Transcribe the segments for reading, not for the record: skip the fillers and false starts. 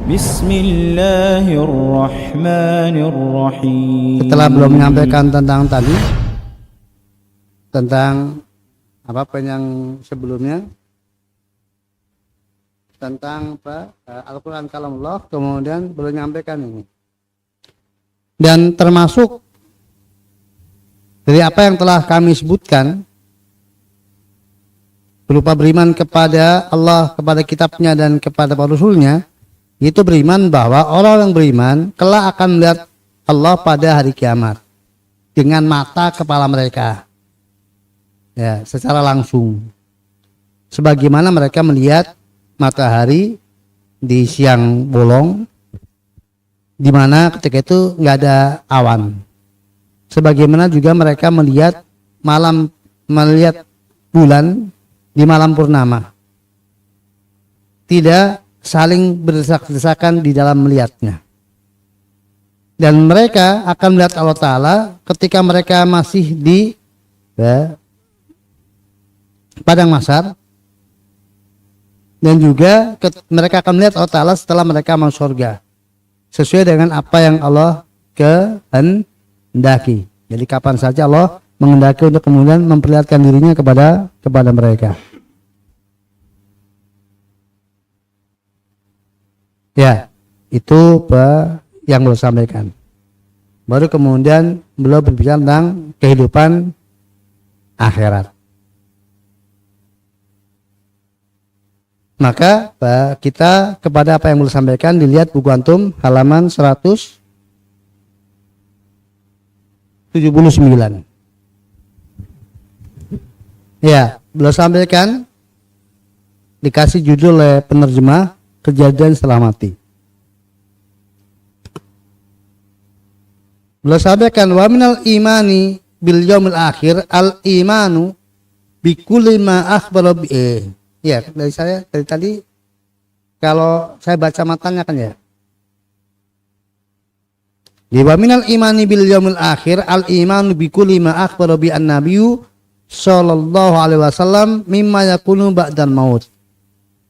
Bismillahirrahmanirrahim. Setelah belum menyampaikan tentang tadi, tentang apa yang sebelumnya, tentang Al-Quran Kalamullah, kemudian belum menyampaikan ini. Dan termasuk dari apa yang telah kami sebutkan berupa beriman kepada Allah, kepada kitabnya dan kepada para rasulnya, itu beriman bahwa orang yang beriman kelak akan melihat Allah pada hari kiamat dengan mata kepala mereka, ya, secara langsung, sebagaimana mereka melihat matahari di siang bolong, di mana ketika itu nggak ada awan. Sebagaimana juga mereka melihat bulan di malam purnama, tidak saling berdesak-desakan di dalam melihatnya. Dan mereka akan melihat Allah Ta'ala ketika mereka masih di padang mahsyar, dan juga mereka akan melihat Allah Ta'ala setelah mereka masuk surga, sesuai dengan apa yang Allah kehendaki. Jadi kapan saja Allah menghendaki untuk kemudian memperlihatkan dirinya kepada mereka. Ya, itu yang beliau sampaikan. Baru kemudian beliau berbicara tentang kehidupan akhirat. Maka kita kepada apa yang beliau sampaikan, dilihat buku antum halaman 179. Ya, beliau sampaikan, dikasih judul oleh penerjemah, kejadian setelah mati. Beliau sampaikan, wa minal imani bil yaumil akhir al imanu bi kulli ma akhbara bi. Ya, dari tadi kalau saya baca matanya kan ya. Di wa minal imani bil yaumil akhir al imanu bi kulli ma akhbara bi an-nabiyyu sallallahu alaihi wasallam mimma yakunu ba'dal maut.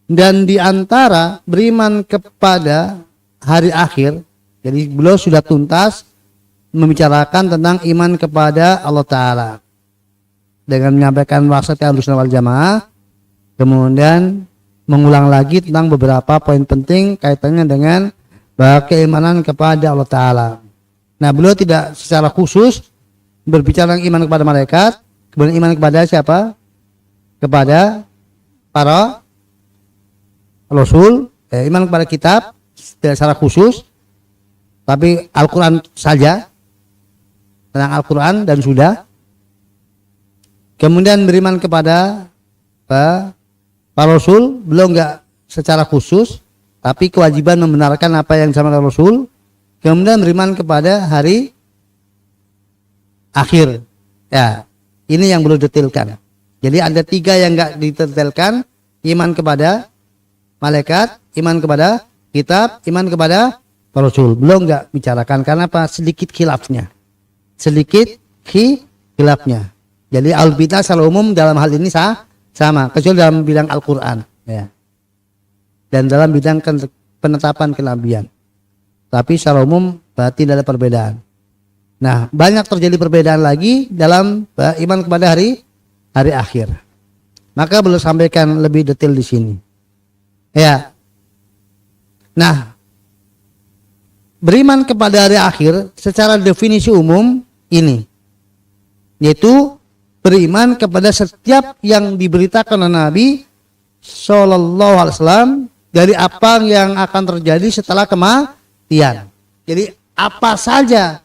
Dan di antara beriman kepada hari akhir, jadi beliau sudah tuntas membicarakan tentang iman kepada Allah Ta'ala dengan menyampaikan wasiat Ahlussunnah wal Jamaah, kemudian mengulang lagi tentang beberapa poin penting kaitannya dengan keimanan kepada Allah Ta'ala. Nah, beliau tidak secara khusus berbicara tentang iman kepada malaikat, kemudian iman kepada siapa? Kepada para Rasul, iman kepada kitab tidak secara khusus, tapi Al-Quran saja, tentang Al-Quran dan sudah. Kemudian beriman kepada para Rasul, beliau enggak secara khusus, tapi kewajiban membenarkan apa yang disampaikan Rasul. Kemudian beriman kepada hari akhir. Ya, ini yang belum detailkan. Jadi ada 3 yang enggak didetailkan: iman kepada malaikat, iman kepada kitab, iman kepada Rasul. Belum enggak bicarakan karena apa? Sedikit khilafnya. Jadi al-bidah secara umum dalam hal ini sama, kecuali dalam bidang Al-Quran, ya. Dan dalam bidang penetapan kenabian. Tapi secara umum tidak ada perbedaan. Nah, banyak terjadi perbedaan lagi dalam iman kepada hari akhir. Maka belum sampaikan lebih detail di sini. Ya. Nah, beriman kepada hari akhir secara definisi umum ini, yaitu beriman kepada setiap yang diberitakan oleh Nabi Sallallahu Alaihi Wasallam dari apa yang akan terjadi setelah kematian. Jadi apa saja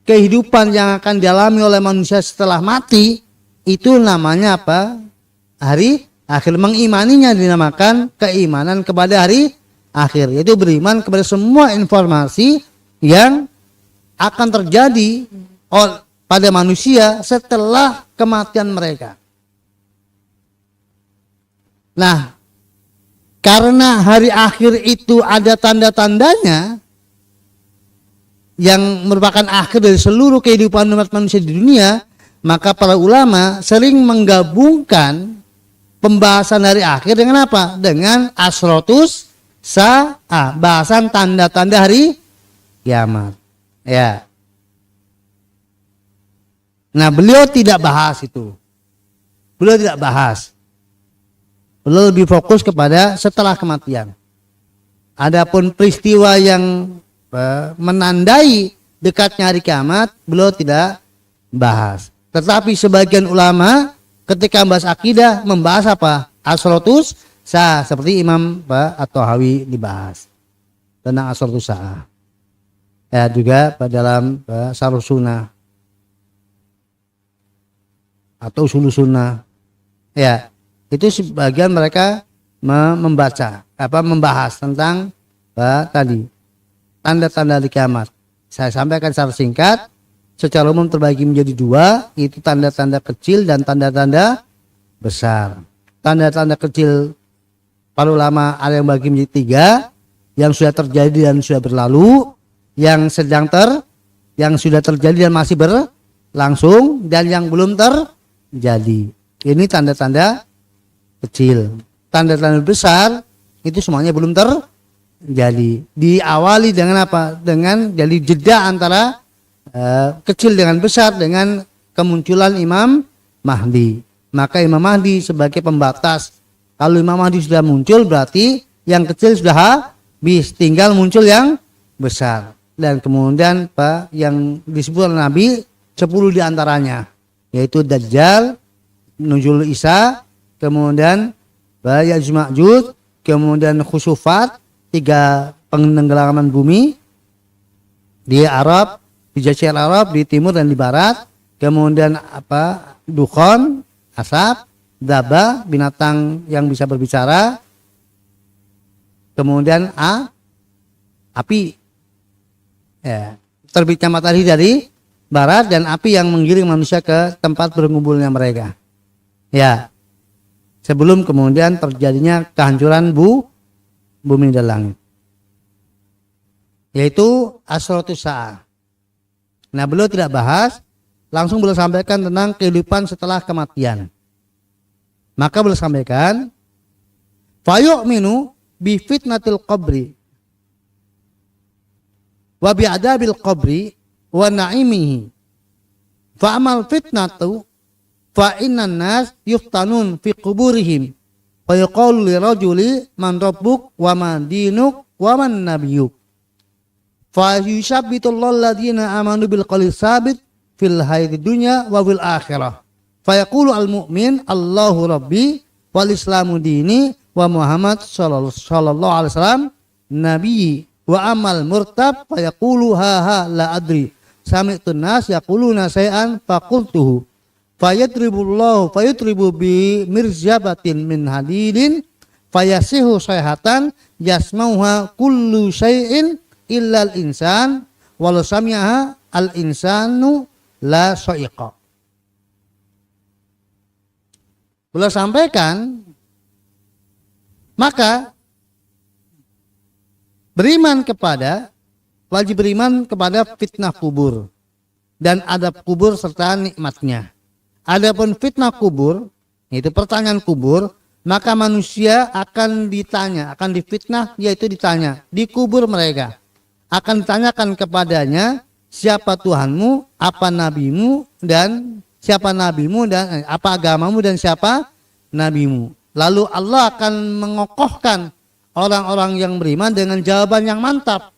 kehidupan yang akan dialami oleh manusia setelah mati, itu namanya apa? Hari akhir. Mengimaninya dinamakan keimanan kepada hari akhir, yaitu beriman kepada semua informasi yang akan terjadi pada manusia setelah kematian mereka. Nah, karena hari akhir itu ada tanda-tandanya yang merupakan akhir dari seluruh kehidupan umat manusia di dunia, maka para ulama sering menggabungkan pembahasan hari akhir dengan apa? Dengan asrotus sa'a, bahasan tanda-tanda hari kiamat. Ya. Nah, beliau tidak bahas itu. Beliau tidak bahas. Beliau lebih fokus kepada setelah kematian. Adapun peristiwa yang menandai dekatnya hari kiamat, beliau tidak bahas. Tetapi sebagian ulama ketika membahas akidah membahas apa? Asrotus sa'ah, seperti Imam At-Tahawi dibahas tentang asrotus sa'ah. Ya, juga dalam Syarh Sunnah atau Ushul Sunnah. Ya, itu sebagian mereka membahas tentang tadi tanda-tanda hari kiamat. Saya sampaikan secara singkat. Secara umum terbagi menjadi dua, itu tanda-tanda kecil dan tanda-tanda besar. Tanda-tanda kecil para ulama ada yang bagi menjadi tiga, yang sudah terjadi dan sudah berlalu, yang yang sudah terjadi dan masih berlangsung, dan yang belum terjadi. Ini tanda-tanda kecil. Tanda-tanda besar itu semuanya belum terjadi. Diawali dengan apa? Dengan jadi jeda antara kecil dengan besar dengan kemunculan Imam Mahdi. Maka Imam Mahdi sebagai pembatas. Kalau Imam Mahdi sudah muncul berarti yang kecil sudah habis, tinggal muncul yang besar. Dan kemudian yang disebut Nabi 10 diantaranya, yaitu Dajjal, Nuzul Isa, kemudian Ya'juj Ma'juj, kemudian Khusufat, 3 penenggelaman bumi di Arab, di Jazirah Arab, di timur dan di barat. Kemudian Dukhon, asap, Daba, binatang yang bisa berbicara. Kemudian api, ya, terbitnya matahari dari barat, dan api yang menggiring manusia ke tempat berkumpulnya mereka. Ya, sebelum kemudian terjadinya kehancuran bumi dan langit, yaitu asrotus sa'ah. Nah, beliau tidak bahas, langsung beliau sampaikan tentang kehidupan setelah kematian. Maka beliau sampaikan, fayu'minu bi fitnatil qabri wa bi adabil qabri wa na'imihi. Fa'amal fitnatu fa innan nas yuftanun fi quburihim fa yuqalu li rajuli man rabbuk wa man dinuk wa man nabiyyuk. Fa yusabbitullahu alladziina aamanu bil qawli tsabit fil hayati dunya wa fil akhirah. Fa yaqulu al mu'min Allahu rabbi wal islamu dini wa Muhammad sallallahu alaihi wasallam nabi wa amal murtab fa yaqulu ha la adri sami'tu nas yaquluna shay'an fa qultuhu fa yadribu bi mirzabatin min hadidin fa yasihu sayhatan yasmauha kullu shay'in illal insan walau sami'aha al insanu la sa'iqa. Beliau sampaikan, maka wajib beriman kepada fitnah kubur dan adab kubur serta nikmatnya. Adapun fitnah kubur, yaitu pertanyaan kubur, maka manusia akan ditanya, akan difitnah, yaitu ditanya di kubur mereka. Akan ditanyakan kepadanya, siapa Tuhanmu, apa nabimu, dan siapa nabimu, dan apa agamamu, dan siapa nabimu. Lalu Allah akan mengokohkan orang-orang yang beriman dengan jawaban yang mantap.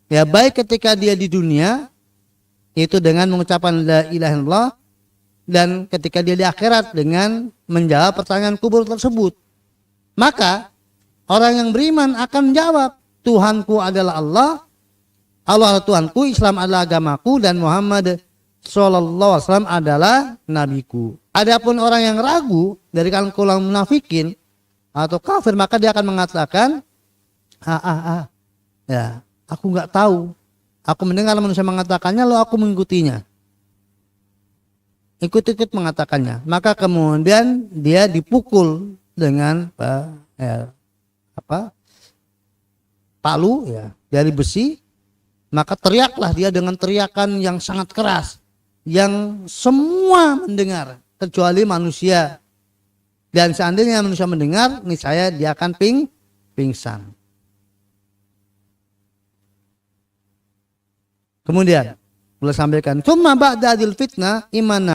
Ya, baik ketika dia di dunia, itu dengan mengucapkan la ilaha illallah, dan ketika dia di akhirat dengan menjawab pertanyaan kubur tersebut. Maka orang yang beriman akan menjawab, Tuhanku adalah Allah, Allah adalah Tuhanku, Islam adalah agamaku, dan Muhammad sallallahu alaihi wasallam adalah nabiku. Adapun orang yang ragu dari kalangan munafikin atau kafir, maka dia akan mengatakan, ya, aku nggak tahu. Aku mendengar manusia mengatakannya, lalu aku mengikutinya. Ikut-ikut mengatakannya. Maka kemudian dia dipukul dengan palu, ya, dari besi. Maka teriaklah dia dengan teriakan yang sangat keras, yang semua mendengar kecuali manusia. Dan seandainya manusia mendengar, niscaya dia akan pingsan. Kemudian boleh sampaikan, "Tsumma ba'da hadil fitnah imana."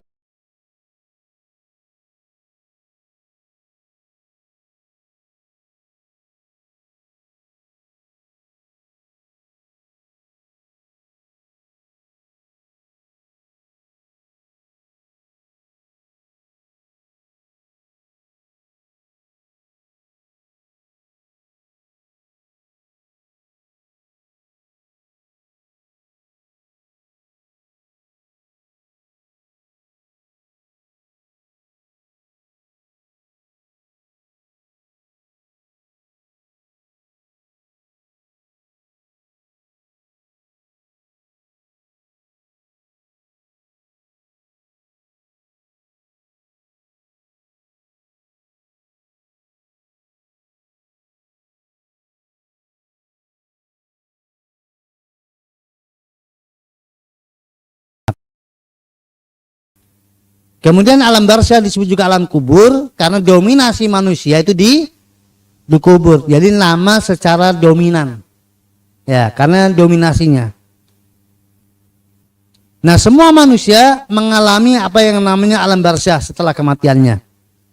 Kemudian alam barzah disebut juga alam kubur karena dominasi manusia itu di kubur. Jadi nama secara dominan. Ya, karena dominasinya. Nah, semua manusia mengalami apa yang namanya alam barzah setelah kematiannya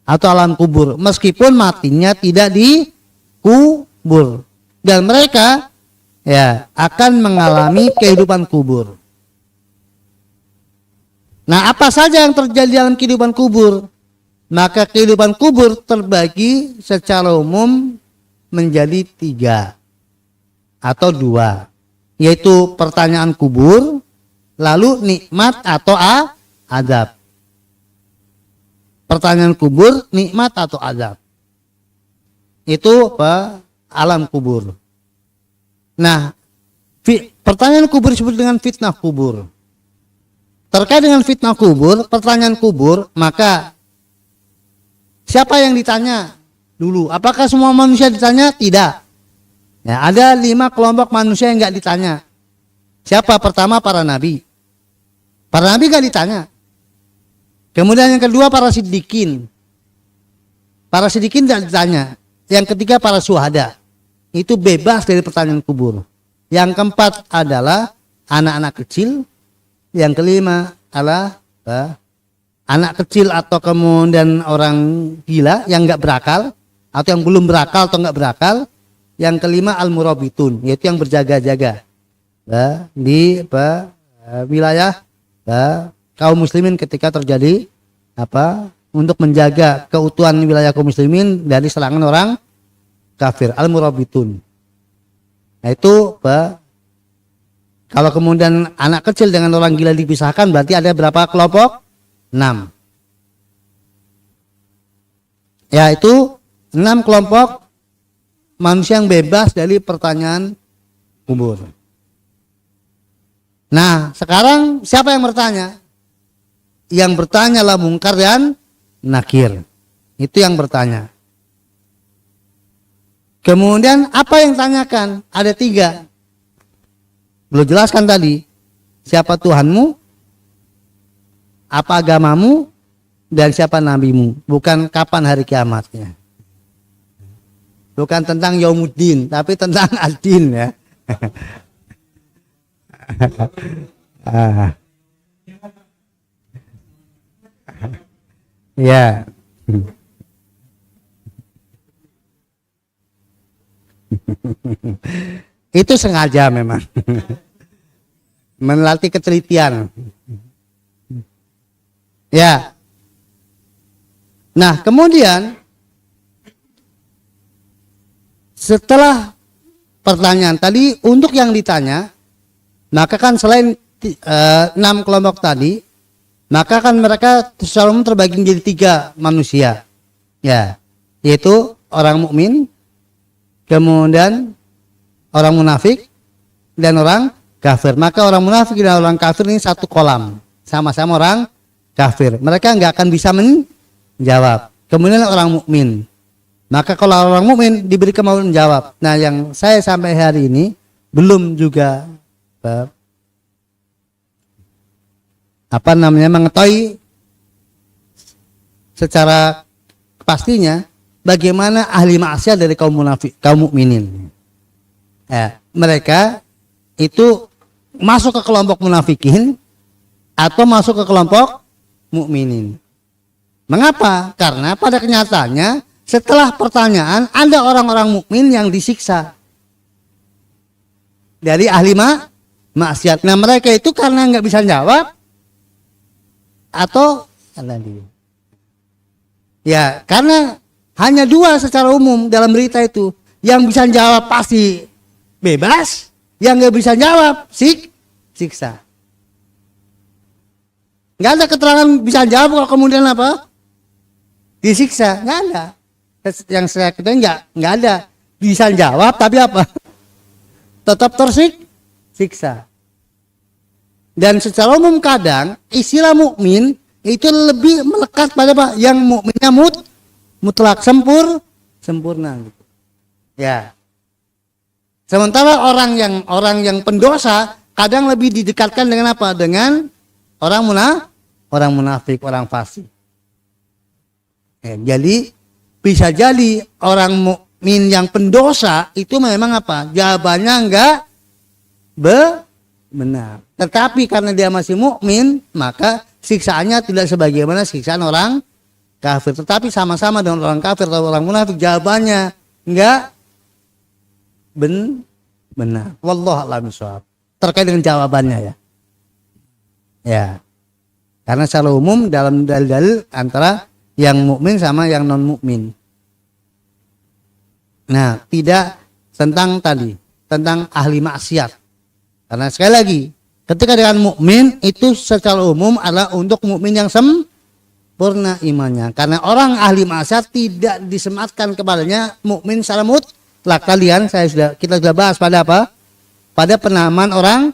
atau alam kubur, meskipun matinya tidak di kubur. Dan mereka ya akan mengalami kehidupan kubur. Nah, apa saja yang terjadi dalam kehidupan kubur? Maka kehidupan kubur terbagi secara umum menjadi 3 atau 2, yaitu pertanyaan kubur, lalu nikmat atau azab. Pertanyaan kubur, nikmat atau azab. Itu apa? Alam kubur. Nah, pertanyaan kubur disebut dengan fitnah kubur. Terkait dengan fitnah kubur, pertanyaan kubur, maka siapa yang ditanya dulu? Apakah semua manusia ditanya? Tidak. Ya, ada 5 kelompok manusia yang enggak ditanya. Siapa? Pertama, para nabi. Para nabi enggak ditanya. Kemudian yang kedua, para siddiqin. Para siddiqin enggak ditanya. Yang ketiga, para syuhada. Itu bebas dari pertanyaan kubur. Yang keempat adalah anak-anak kecil. Yang kelima adalah anak kecil atau kemudian orang gila yang enggak berakal atau yang belum berakal atau enggak berakal. Yang kelima al-murabitun, yaitu yang berjaga-jaga di wilayah kaum muslimin ketika terjadi untuk menjaga keutuhan wilayah kaum muslimin dari serangan orang kafir, al-murabitun. Nah, itu kalau kemudian anak kecil dengan orang gila dipisahkan, berarti ada berapa kelompok? 6. Ya, itu 6 kelompok manusia yang bebas dari pertanyaan kubur. Nah, sekarang siapa yang bertanya? Yang bertanya lah Munkar dan Nakir. Itu yang bertanya. Kemudian apa yang tanyakan? Ada 3. Belum jelaskan tadi. Siapa Tuhanmu? Apa agamamu? Dan siapa nabimu? Bukan kapan hari kiamatnya. Bukan tentang Yaumuddin, tapi tentang ad-din ya. Ya. Itu sengaja memang. Melatih ketelitian. Ya. Nah, kemudian setelah pertanyaan tadi, untuk yang ditanya, maka kan selain 6 kelompok tadi, maka kan mereka secara umum terbagi menjadi 3 manusia. Ya, yaitu orang mukmin, kemudian orang munafik, dan orang kafir. Maka orang munafik dan orang kafir ini satu kolam, sama-sama orang kafir. Mereka nggak akan bisa menjawab. Kemudian orang mukmin, maka kalau orang mukmin diberi kemampuan menjawab. Nah, yang saya sampai hari ini belum juga mengetahui secara pastinya bagaimana ahli maksiat dari kaum munafik, kaum mukminin. Ya, mereka itu masuk ke kelompok munafikin atau masuk ke kelompok mukminin. Mengapa? Karena pada kenyataannya setelah pertanyaan ada orang-orang mukmin yang disiksa dari ahli maksiat. Nah mereka itu karena nggak bisa jawab atau ya karena hanya dua secara umum dalam berita itu, yang bisa jawab pasti bebas, yang nggak bisa jawab siksa. Nggak ada keterangan bisa jawab kalau kemudian apa? Disiksa, nggak ada. Yang saya ketahui nggak ada bisa jawab tapi apa? Tetap tersiksa. Dan secara umum kadang istilah mukmin itu lebih melekat pada apa? Yang mukminnya mutlak sempurna. Gitu. Ya. Sementara orang yang pendosa kadang lebih didekatkan dengan apa? Dengan orang munafik, orang fasik. Ya, jadi bisa jadi orang mukmin yang pendosa itu memang apa? Jawabannya enggak benar. Tetapi karena dia masih mukmin, maka siksaannya tidak sebagaimana siksaan orang kafir. Tetapi sama-sama dengan orang kafir atau orang munafik, jawabannya enggak benar. Wallahu a'lam bishawab. Terkait dengan jawabannya ya. Ya. Karena secara umum dalam dalil-dalil antara yang mukmin sama yang non mukmin. Nah, tidak tentang ahli maksiat. Karena sekali lagi, ketika dengan mukmin itu secara umum adalah untuk mukmin yang sempurna imannya. Karena orang ahli maksiat tidak disematkan kepadanya mukmin secara mutlak. Kalian kita sudah bahas pada apa? Pada penamaan orang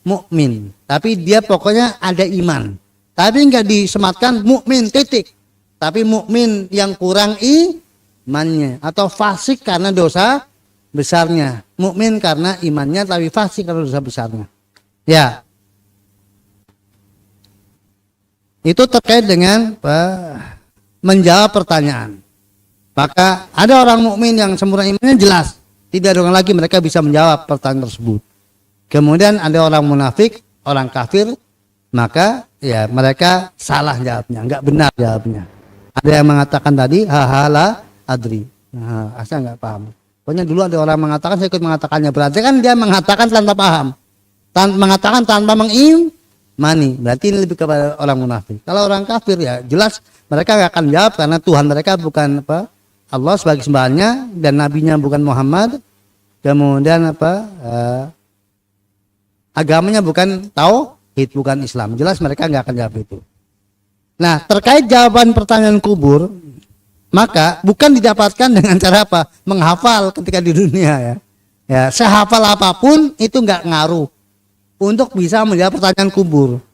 mukmin. Tapi dia pokoknya ada iman. Tapi enggak disematkan mukmin titik. Tapi mukmin yang kurang imannya atau fasik karena dosa besarnya. Mukmin karena imannya tapi fasik karena dosa besarnya. Ya. Itu terkait dengan menjawab pertanyaan. Maka ada orang mukmin yang sempurna imannya jelas, tidak ada orang lagi mereka bisa menjawab pertanyaan tersebut. Kemudian ada orang munafik, orang kafir, maka ya mereka salah jawabnya, enggak benar jawabnya. Ada yang mengatakan tadi hahala adri. Nah, saya enggak paham. Pokoknya dulu ada orang mengatakan, saya ikut mengatakannya. Berarti kan dia mengatakan tanpa paham. Mengatakan tanpa mengimani. Berarti ini lebih kepada orang munafik. Kalau orang kafir ya jelas mereka enggak akan jawab karena Tuhan mereka bukan apa? Allah sebagai sembahannya dan nabinya bukan Muhammad. Kemudian agamanya bukan tauhid, bukan Islam. Jelas mereka enggak akan jawab itu. Nah, terkait jawaban pertanyaan kubur, maka bukan didapatkan dengan cara apa? Menghafal ketika di dunia ya. Ya, sehafal apapun itu enggak ngaruh untuk bisa menjawab pertanyaan kubur.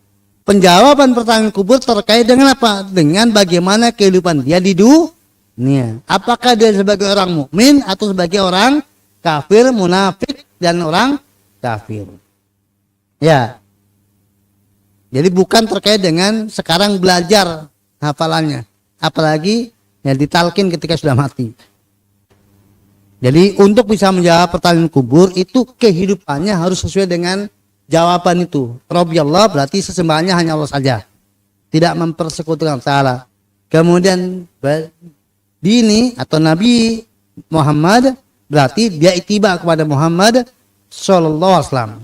Penjawaban pertanyaan kubur terkait dengan apa? Dengan bagaimana kehidupan dia di dunia. Apakah dia sebagai orang mukmin atau sebagai orang kafir, munafik dan orang kafir. Ya. Jadi bukan terkait dengan sekarang belajar hafalannya, apalagi yang ditalkin ketika sudah mati. Jadi untuk bisa menjawab pertanyaan kubur itu kehidupannya harus sesuai dengan jawaban itu. Rabbiyallah berarti sesembahannya hanya Allah saja, tidak mempersekutukan Allah. Kemudian dini atau Nabi Muhammad berarti dia ittiba kepada Muhammad sallallahu alaihi wasallam.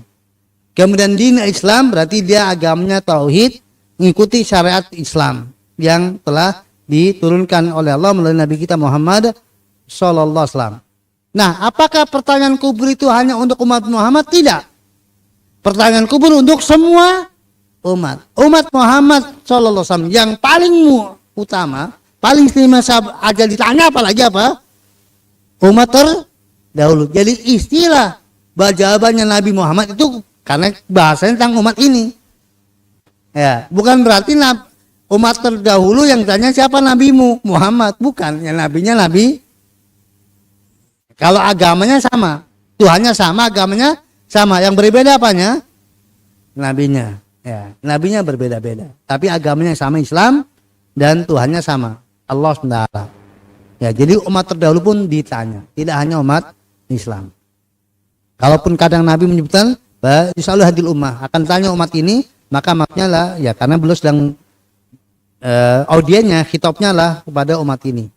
Kemudian din Islam berarti dia agamanya tauhid, mengikuti syariat Islam yang telah diturunkan oleh Allah melalui Nabi kita Muhammad sallallahu alaihi wasallam. Nah, apakah pertanyaan kubur itu hanya untuk umat Muhammad? Tidak. Pertanyaan kubur untuk semua umat. Umat Muhammad sallallahu alaihi wasallam yang paling utama, paling istimewa aja ditanya apalagi apa? Umat terdahulu. Jadi istilah jawabannya Nabi Muhammad itu karena bahasanya tentang umat ini. Ya, bukan berarti umat terdahulu yang tanya siapa nabimu? Muhammad, bukan. Yang nabinya Nabi. Kalau agamanya sama, Tuhannya sama, agamanya sama. Yang berbeda apanya? Nabinya. Ya, nabinya berbeda-beda. Tapi agamanya sama, Islam dan Tuhannya sama, Allah SWT. Ya, jadi umat terdahulu pun ditanya, tidak hanya umat Islam. Kalaupun kadang Nabi menyebutkan Yusalu hadil ummah, akan tanya umat ini, maka maknya lah ya karena beliau sedang audiennya, khitabnya lah kepada umat ini.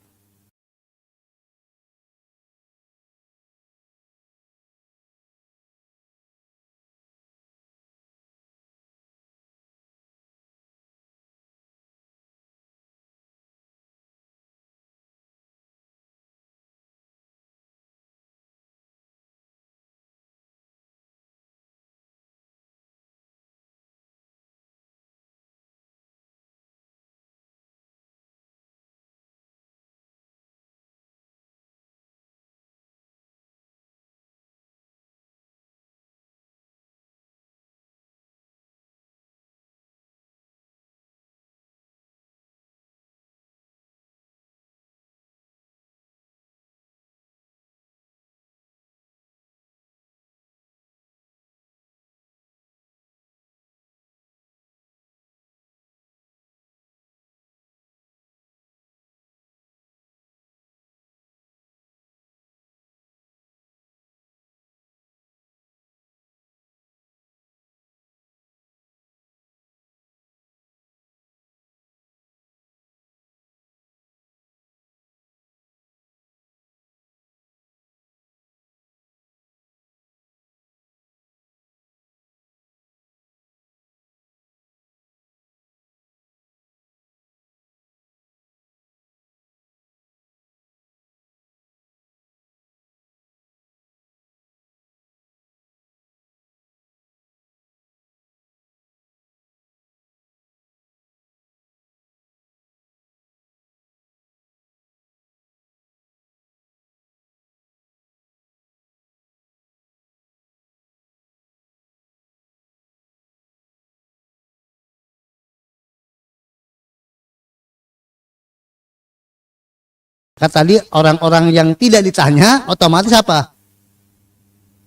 Kata tadi orang-orang yang tidak ditanya otomatis apa?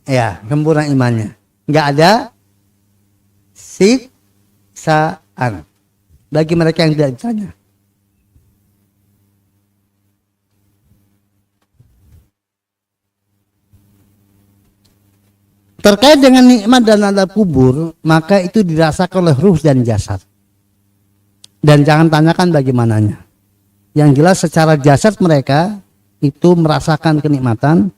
Ya, sempurna imannya. Nggak ada siksaan bagi mereka yang tidak ditanya. Terkait dengan nikmat dan adab kubur, maka itu dirasakan oleh ruh dan jasad. Dan jangan tanyakan bagaimananya. Yang jelas secara jasad mereka itu merasakan kenikmatan,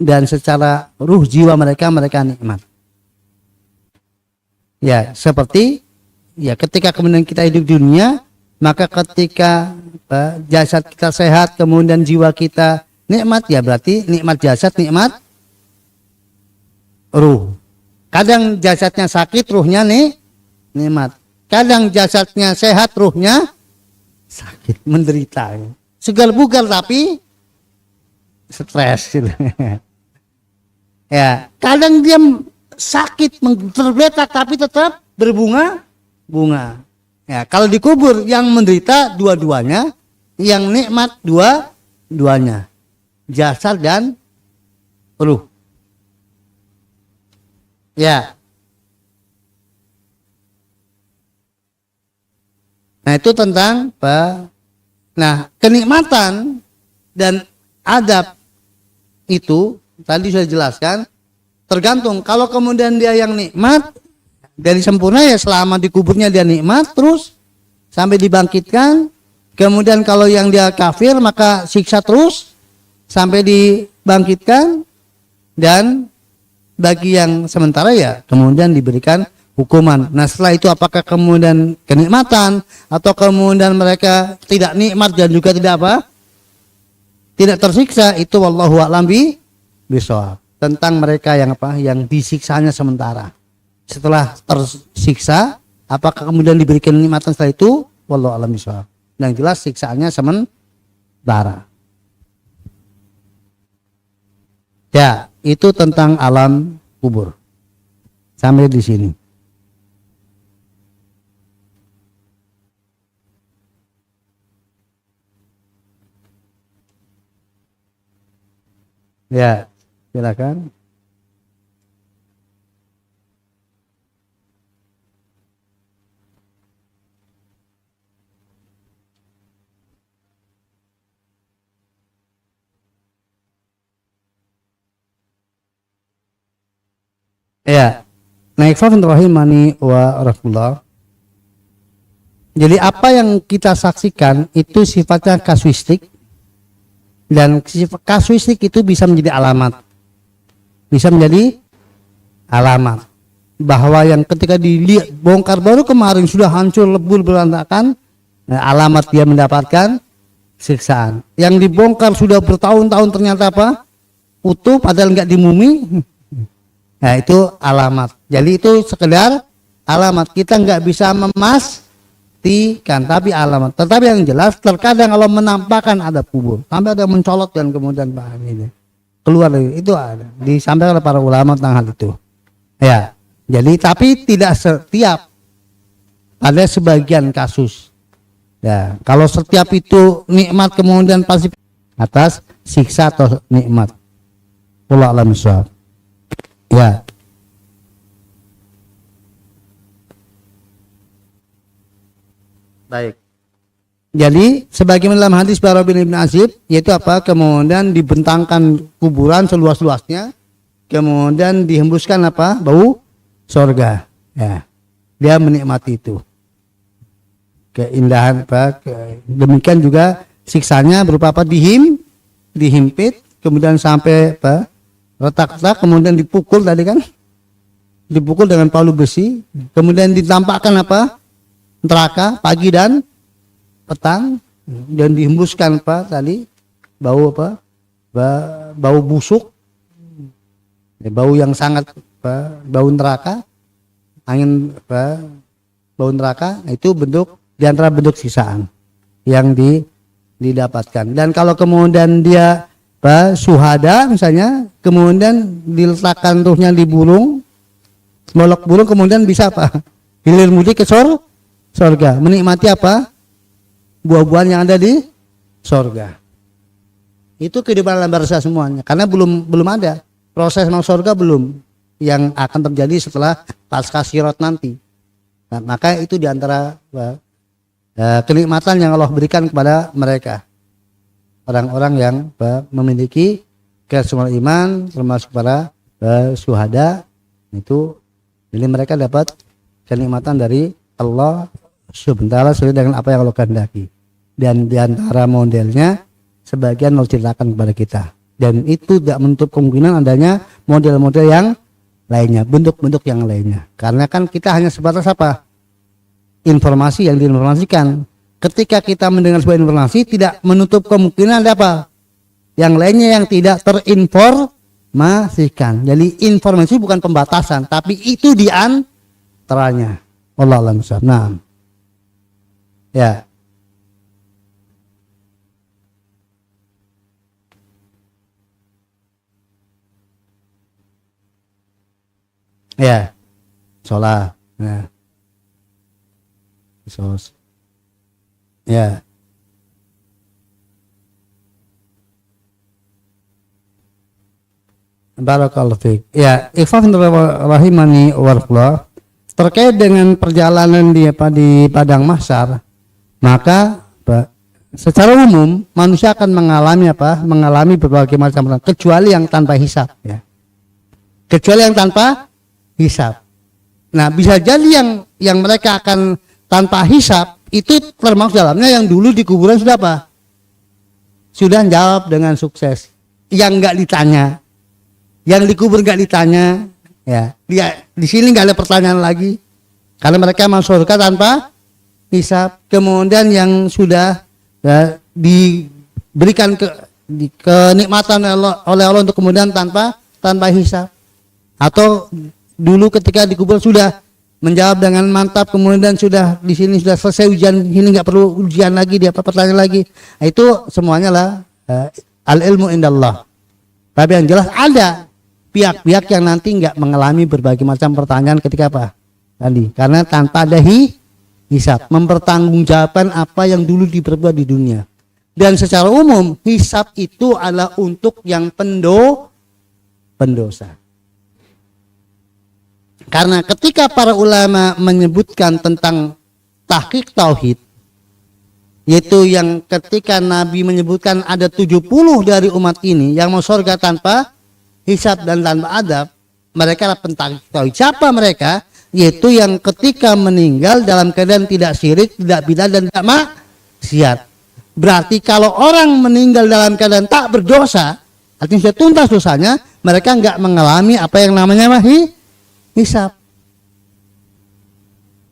dan secara ruh jiwa mereka nikmat. Ya, seperti ya ketika kemudian kita hidup di dunia, maka ketika jasad kita sehat, kemudian jiwa kita nikmat, ya berarti nikmat jasad, nikmat ruh. Kadang jasadnya sakit, ruhnya nikmat. Kadang jasadnya sehat, ruhnya sakit, menderita. Segal-bugal tapi stres gitu. Ya, kadang dia sakit, tergeletak tapi tetap berbunga-bunga. Ya, kalau dikubur yang menderita dua-duanya, yang nikmat dua-duanya. Jasad dan ruh. Ya. Nah, itu tentang kenikmatan dan adab itu tadi sudah jelaskan, tergantung. Kalau kemudian dia yang nikmat, dari sempurna ya selama di kuburnya dia nikmat terus sampai dibangkitkan. Kemudian kalau yang dia kafir maka siksa terus sampai dibangkitkan, dan bagi yang sementara ya kemudian diberikan hukuman. Nah, setelah itu apakah kemudian kenikmatan atau kemudian mereka tidak nikmat dan juga tidak tidak tersiksa, itu wallahu a'lam bishawab. Tentang mereka yang yang disiksanya sementara. Setelah tersiksa apakah kemudian diberikan kenikmatan setelah itu, wallahu a'lam bishawab. Yang jelas siksaannya sementara. Ya, itu tentang alam kubur. Sampai di sini. Ya, silakan. Ya, Nah, ikhwan rahimani wa rahmatullah. Jadi apa yang kita saksikan itu sifatnya kasuistik, dan kasuistik itu bisa menjadi alamat. Bisa menjadi alamat bahwa yang ketika dilihat bongkar baru kemarin sudah hancur lebur berantakan, nah, alamat dia mendapatkan siksaan. Yang dibongkar sudah bertahun-tahun ternyata apa? Utuh padahal enggak dimumi. Nah, itu alamat. Jadi itu sekedar alamat. Kita enggak bisa memastikan, tapi alamat. Tetapi yang jelas terkadang kalau menampakkan ada kubur, sampai ada mencolot dan kemudian bahan ini keluar dari itu, ada disampaikan oleh para ulama tentang hal itu. Ya. Jadi tapi tidak setiap, ada sebagian kasus. Ya, kalau setiap itu nikmat kemudian pasti atas siksa atau nikmat. Wallahu a'lam bishawab. Ya. Baik. Jadi sebagaimana dalam hadis Bara bin Ibn Azib, yaitu apa? Kemudian dibentangkan kuburan seluas-luasnya, kemudian dihembuskan apa? Bau surga. Ya. Dia menikmati itu. Keindahan apa? Demikian juga siksanya berupa apa? Dihimpit, kemudian sampai apa? Retak-retak, kemudian dipukul tadi kan, dipukul dengan palu besi, kemudian ditampakkan apa? Neraka pagi dan petang, dan dihembuskan apa tadi? Bau apa? Bau busuk, bau yang sangat apa? Bau neraka, angin apa? Bau neraka. Itu bentuk diantara bentuk sisaan yang didapatkan. Dan kalau kemudian dia syuhada misalnya, kemudian diletakkan ruhnya di burung, molok burung, kemudian bisa apa? Hilir mudik ke surga, menikmati apa? Buah-buahan yang ada di surga. Itu kehidupan alam barzah semuanya, karena belum ada proses masuk surga, belum, yang akan terjadi setelah pasca sirat nanti. Nah, maka itu diantara kenikmatan yang Allah berikan kepada mereka, orang-orang yang memiliki kesempurnaan iman, termasuk para syuhada. Itu jadi mereka dapat kenikmatan dari Allah Subhanahu sesuai dengan apa yang Allah kehendaki. Dan diantara modelnya sebagian Allah ceritakan kepada kita, dan itu tidak menutup kemungkinan adanya model-model yang lainnya, bentuk-bentuk yang lainnya. Karena kan kita hanya sebatas apa? Informasi yang diinformasikan. Ketika kita mendengar sebuah informasi, tidak menutup kemungkinan ada apa? Yang lainnya yang tidak terinformasikan. Jadi informasi bukan pembatasan, tapi itu di antaranya. Wallahu a'lam bishawab. Nah. Ya. Ya. Sholat. Nah. Ya. Barakallahu fiik. Ya, ikhwan rahimani warahmatullah. Terkait dengan perjalanan di padang mahsyar, maka secara umum manusia akan mengalami berbagai macam kecuali yang tanpa hisab, ya. Kecuali yang tanpa hisab. Nah, bisa jadi yang mereka akan tanpa hisab itu termasuk dalamnya yang dulu di kuburan sudah apa? Sudah jawab dengan sukses. Yang enggak ditanya, yang dikubur enggak ditanya, ya. Di sini enggak ada pertanyaan lagi. Karena mereka masuk surga tanpa hisab. Kemudian yang sudah diberikan kenikmatan oleh Allah untuk kemudian tanpa hisab. Atau dulu ketika dikubur sudah menjawab dengan mantap, kemudian sudah di sini sudah selesai ujian, ini nggak perlu ujian lagi, dia apa pertanyaan lagi. Nah, itu semuanya lah al ilmu indallah. Tapi yang jelas ada pihak-pihak yang nanti nggak mengalami berbagai macam pertanyaan ketika apa tadi, karena tanpa ada hisab, mempertanggungjawabkan apa yang dulu diperbuat di dunia. Dan secara umum hisab itu adalah untuk yang pendosa. Karena ketika para ulama menyebutkan tentang tahqiq tauhid, yaitu yang ketika Nabi menyebutkan ada 70 dari umat ini yang mau surga tanpa hisab dan tanpa adab, mereka adalah pentahdir tauhid. Siapa mereka? Yaitu yang ketika meninggal dalam keadaan tidak syirik, tidak bidah dan tidak maksiat. Berarti kalau orang meninggal dalam keadaan tak berdosa, artinya sudah tuntas dosanya, mereka enggak mengalami apa yang namanya hisab.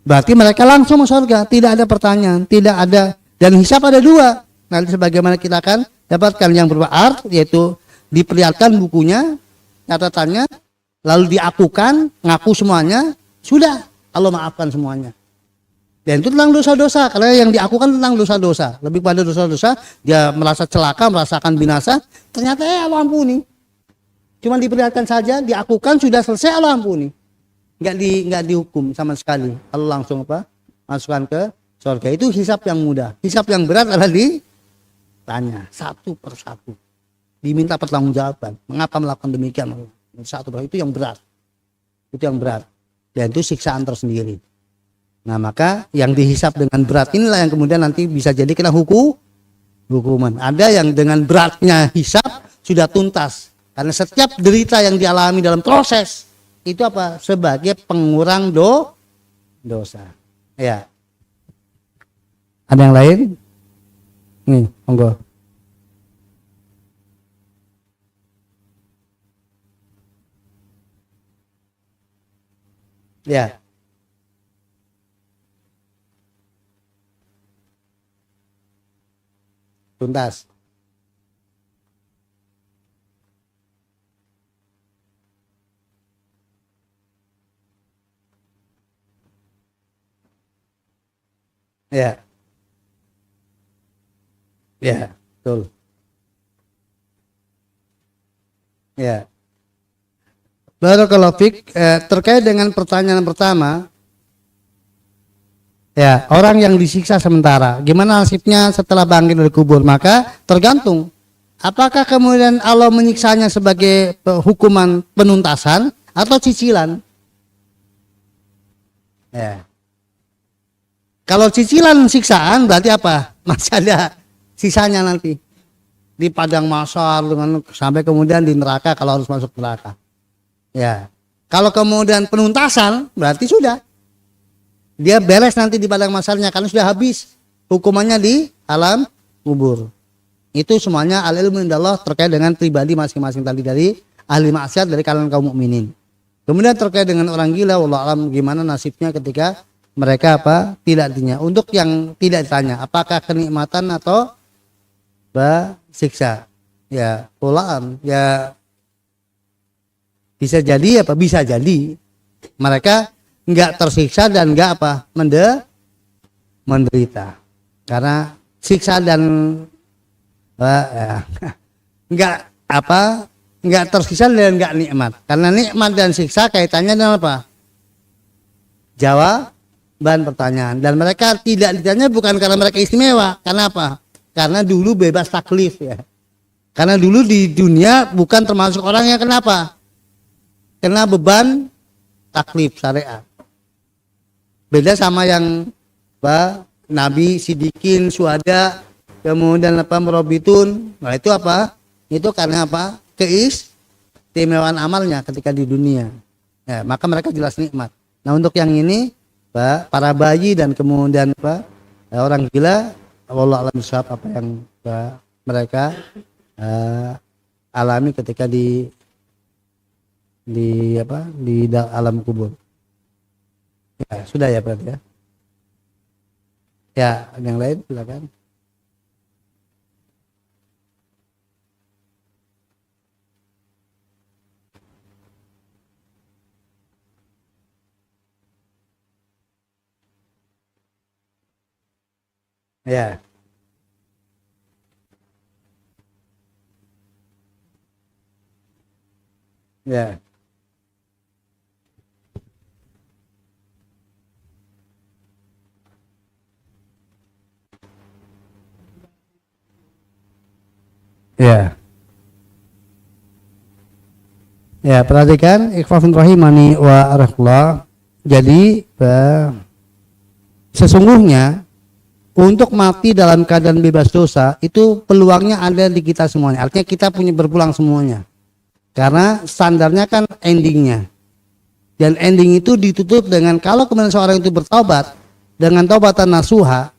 Berarti mereka langsung masuk surga, tidak ada pertanyaan, tidak ada. Dan hisab ada dua. Nanti sebagaimana kita akan dapatkan yang berupa art, yaitu diperlihatkan bukunya, catatannya, lalu diakukan, ngaku semuanya, sudah Allah maafkan semuanya. Dan itu tentang dosa-dosa, karena yang diakukan tentang dosa-dosa. Lebih pada dosa-dosa, dia merasa celaka, merasakan binasa, ternyata Allah ampuni. Cuma diperlihatkan saja, diakukan, sudah selesai, Allah ampuni. Nggak dihukum sama sekali. Allah langsung masukkan ke surga. Itu hisab yang mudah. Hisab yang berat adalah ditanya satu persatu. Diminta pertanggungjawaban. Mengapa melakukan demikian? Satu persatu, itu yang berat. Itu yang berat. Dan itu siksaan tersendiri. Nah, maka yang dihisap dengan berat inilah yang kemudian nanti bisa jadi kena hukuman. Ada yang dengan beratnya hisap sudah tuntas. Karena setiap derita yang dialami dalam proses itu apa? Sebagai pengurang dosa. Ya. Ada yang lain? Nih, monggo. Ya. Tuntas. Ya. Ya, betul. Ya. Barakallahu fiik, terkait dengan pertanyaan pertama, ya, orang yang disiksa sementara, gimana nasibnya setelah bangkit dari kubur? Maka tergantung, apakah kemudian Allah menyiksanya sebagai hukuman penuntasan atau cicilan? Ya. Kalau cicilan siksaan berarti apa? Masih ada sisanya nanti di padang mahsyar dengan sampai kemudian di neraka kalau harus masuk neraka. Ya, kalau kemudian penuntasan berarti sudah dia beres nanti di padang mahsyarnya karena sudah habis hukumannya di alam kubur. Itu semuanya al-ilmu indallah terkait dengan pribadi masing-masing tadi dari ahli maksiat dari kalangan kaum mukminin. Kemudian terkait dengan orang gila, wallahu alam gimana nasibnya ketika mereka tidak ditanya. Untuk yang tidak ditanya, apakah kenikmatan atau siksa? Ya, wallahu ya. Bisa jadi bisa jadi mereka enggak tersiksa dan enggak menderita. Karena siksa dan enggak tersiksa dan enggak nikmat. Karena nikmat dan siksa kaitannya dengan apa? Jawaban pertanyaan. Dan mereka tidak ditanya bukan karena mereka istimewa. Karena apa? Karena dulu bebas taklif ya. Karena dulu di dunia bukan termasuk orang yang kenapa? Kena beban taklif syariat. Beda sama yang Nabi, Sidikin, Syuhada, kemudian Murabitun. Nah itu apa? Itu karena apa? Keistimewaan amalnya ketika di dunia. Ya, maka mereka jelas nikmat. Nah untuk yang ini, para bayi dan kemudian orang gila, wallahu a'lam bishawab apa yang mereka alami ketika di alam kubur. Ya, sudah ya berarti ya. Ya, yang lain silakan. Ya. Ya. Ya. Ya, perhatikan ikhwafun rahimani wa rahmatullah. Jadi sesungguhnya untuk mati dalam keadaan bebas dosa itu peluangnya ada di kita semuanya. Artinya kita punya berpulang semuanya. Karena standarnya kan endingnya. Dan ending itu ditutup dengan kalau kemudian seorang itu bertobat dengan taubatan nasuha,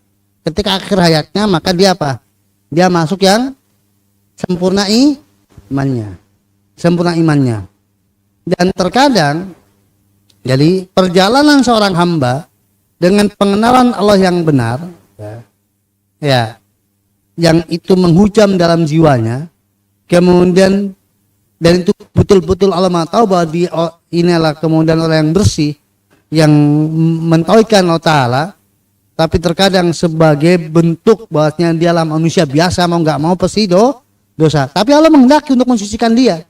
ketika akhir hayatnya maka dia apa? Dia masuk yang sempurna imannya. Sempurna imannya. Dan terkadang jadi perjalanan seorang hamba dengan pengenalan Allah yang benar, ya, yang itu menghujam dalam jiwanya, kemudian dan itu betul-betul Allah tahu bahwa dia inilah kemudian orang yang bersih, yang mentauhidkan Allah Ta'ala, tapi terkadang sebagai bentuk bahwasanya dialah manusia biasa, mau nggak mau pasti dosa. Tapi Allah menghendaki untuk mensucikan dia.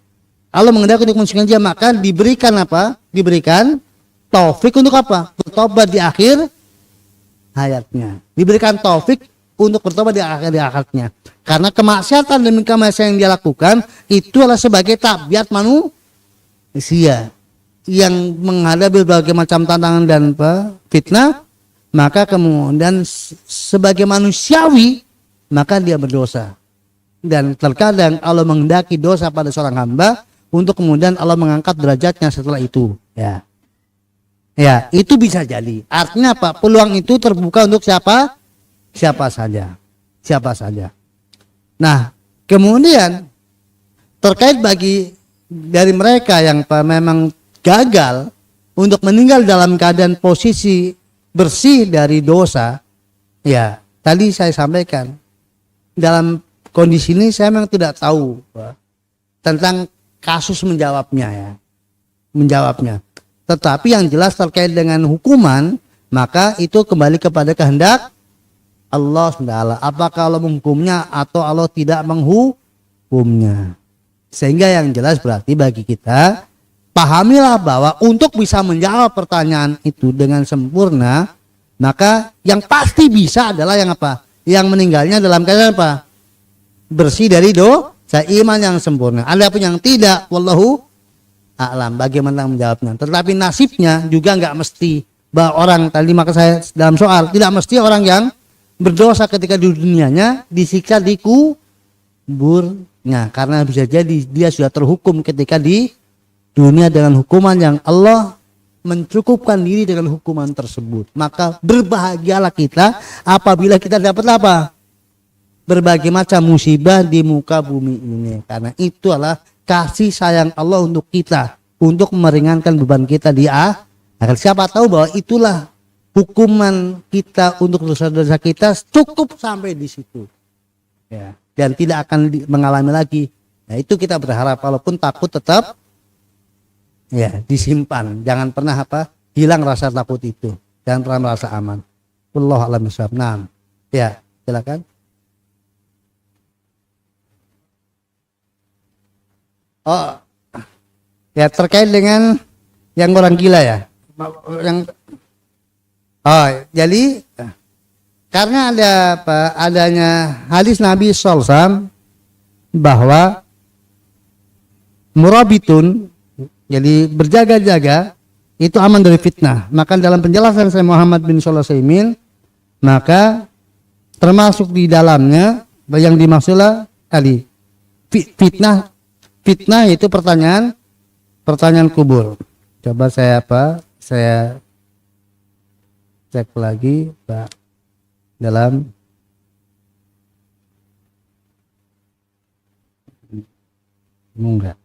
Allah menghendaki untuk mensucikan dia, maka diberikan apa? Diberikan taufik untuk apa? Bertobat di akhir hayatnya. Diberikan taufik untuk bertobat di akhir hayatnya. Karena kemaksiatan demi kemaksiatan yang dia lakukan itu adalah sebagai tabiat manusia yang menghadapi berbagai macam tantangan dan fitnah, maka kemudian sebagai manusiawi maka dia berdosa. Dan terkadang Allah menghendaki dosa pada seorang hamba untuk kemudian Allah mengangkat derajatnya setelah itu. Ya, itu bisa jadi. Artinya apa? Peluang itu terbuka untuk siapa? Siapa saja. Nah, kemudian terkait bagi dari mereka yang memang gagal untuk meninggal dalam keadaan posisi bersih dari dosa, ya tadi saya sampaikan dalam kondisi ini saya memang tidak tahu tentang kasus menjawabnya. Tetapi yang jelas terkait dengan hukuman, maka itu kembali kepada kehendak Allah SWT. Apakah Allah menghukumnya atau Allah tidak menghukumnya. Sehingga yang jelas berarti bagi kita, pahamilah bahwa untuk bisa menjawab pertanyaan itu dengan sempurna, maka yang pasti bisa adalah yang apa? Yang meninggalnya dalam keadaan apa? Bersih dari dosa, iman yang sempurna. Adapun yang tidak, wallahu a'lam, bagaimana menjawabnya. Tetapi nasibnya juga nggak mesti bahwa orang tadi, maka saya dalam soal tidak mesti orang yang berdosa ketika di dunianya disiksa di kuburnya, karena bisa jadi dia sudah terhukum ketika di dunia dengan hukuman yang Allah mencukupkan diri dengan hukuman tersebut. Maka berbahagialah kita apabila kita dapat apa? Berbagai macam musibah di muka bumi ini, karena itu adalah kasih sayang Allah untuk kita, untuk meringankan beban kita di akhir. Siapa tahu bahwa itulah hukuman kita untuk dosa-dosa kita cukup sampai di situ, ya, dan tidak akan mengalami lagi. Nah, itu kita berharap, walaupun takut tetap ya disimpan, jangan pernah hilang rasa takut itu, jangan pernah merasa aman. Wallahu a'lam bishawab. Nah, ya silakan. Oh ya, terkait dengan yang orang gila ya, yang jadi karena adanya hadis Nabi SAW bahwa murabitun, jadi berjaga-jaga itu aman dari fitnah. Maka dalam penjelasan saya Muhammad bin Shalih Al-Utsaimin, maka termasuk di dalamnya yang dimaksudlah tadi fitnah itu pertanyaan kubur. Coba saya cek lagi Pak dalam enggak.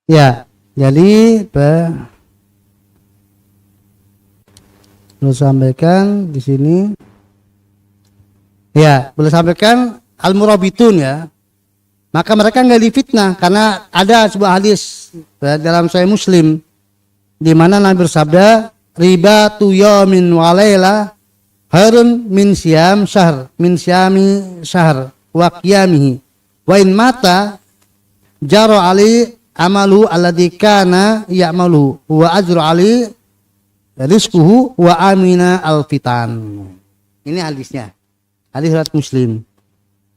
Ya, jadi perlu sampaikan di sini. Ya, boleh sampaikan al-murabitun ya. Maka mereka nggak difitnah karena ada sebuah hadis dalam Sahih Muslim di mana Nabi bersabda, riba tu yamin wa laila harun min syami syahr wa qiyamihi wa in mata jaro ali amalu alladzi kana ya'malu wa ajru ali rizquhu wa amina alfitan. Ini hadisnya. Hadis riwayat Muslim.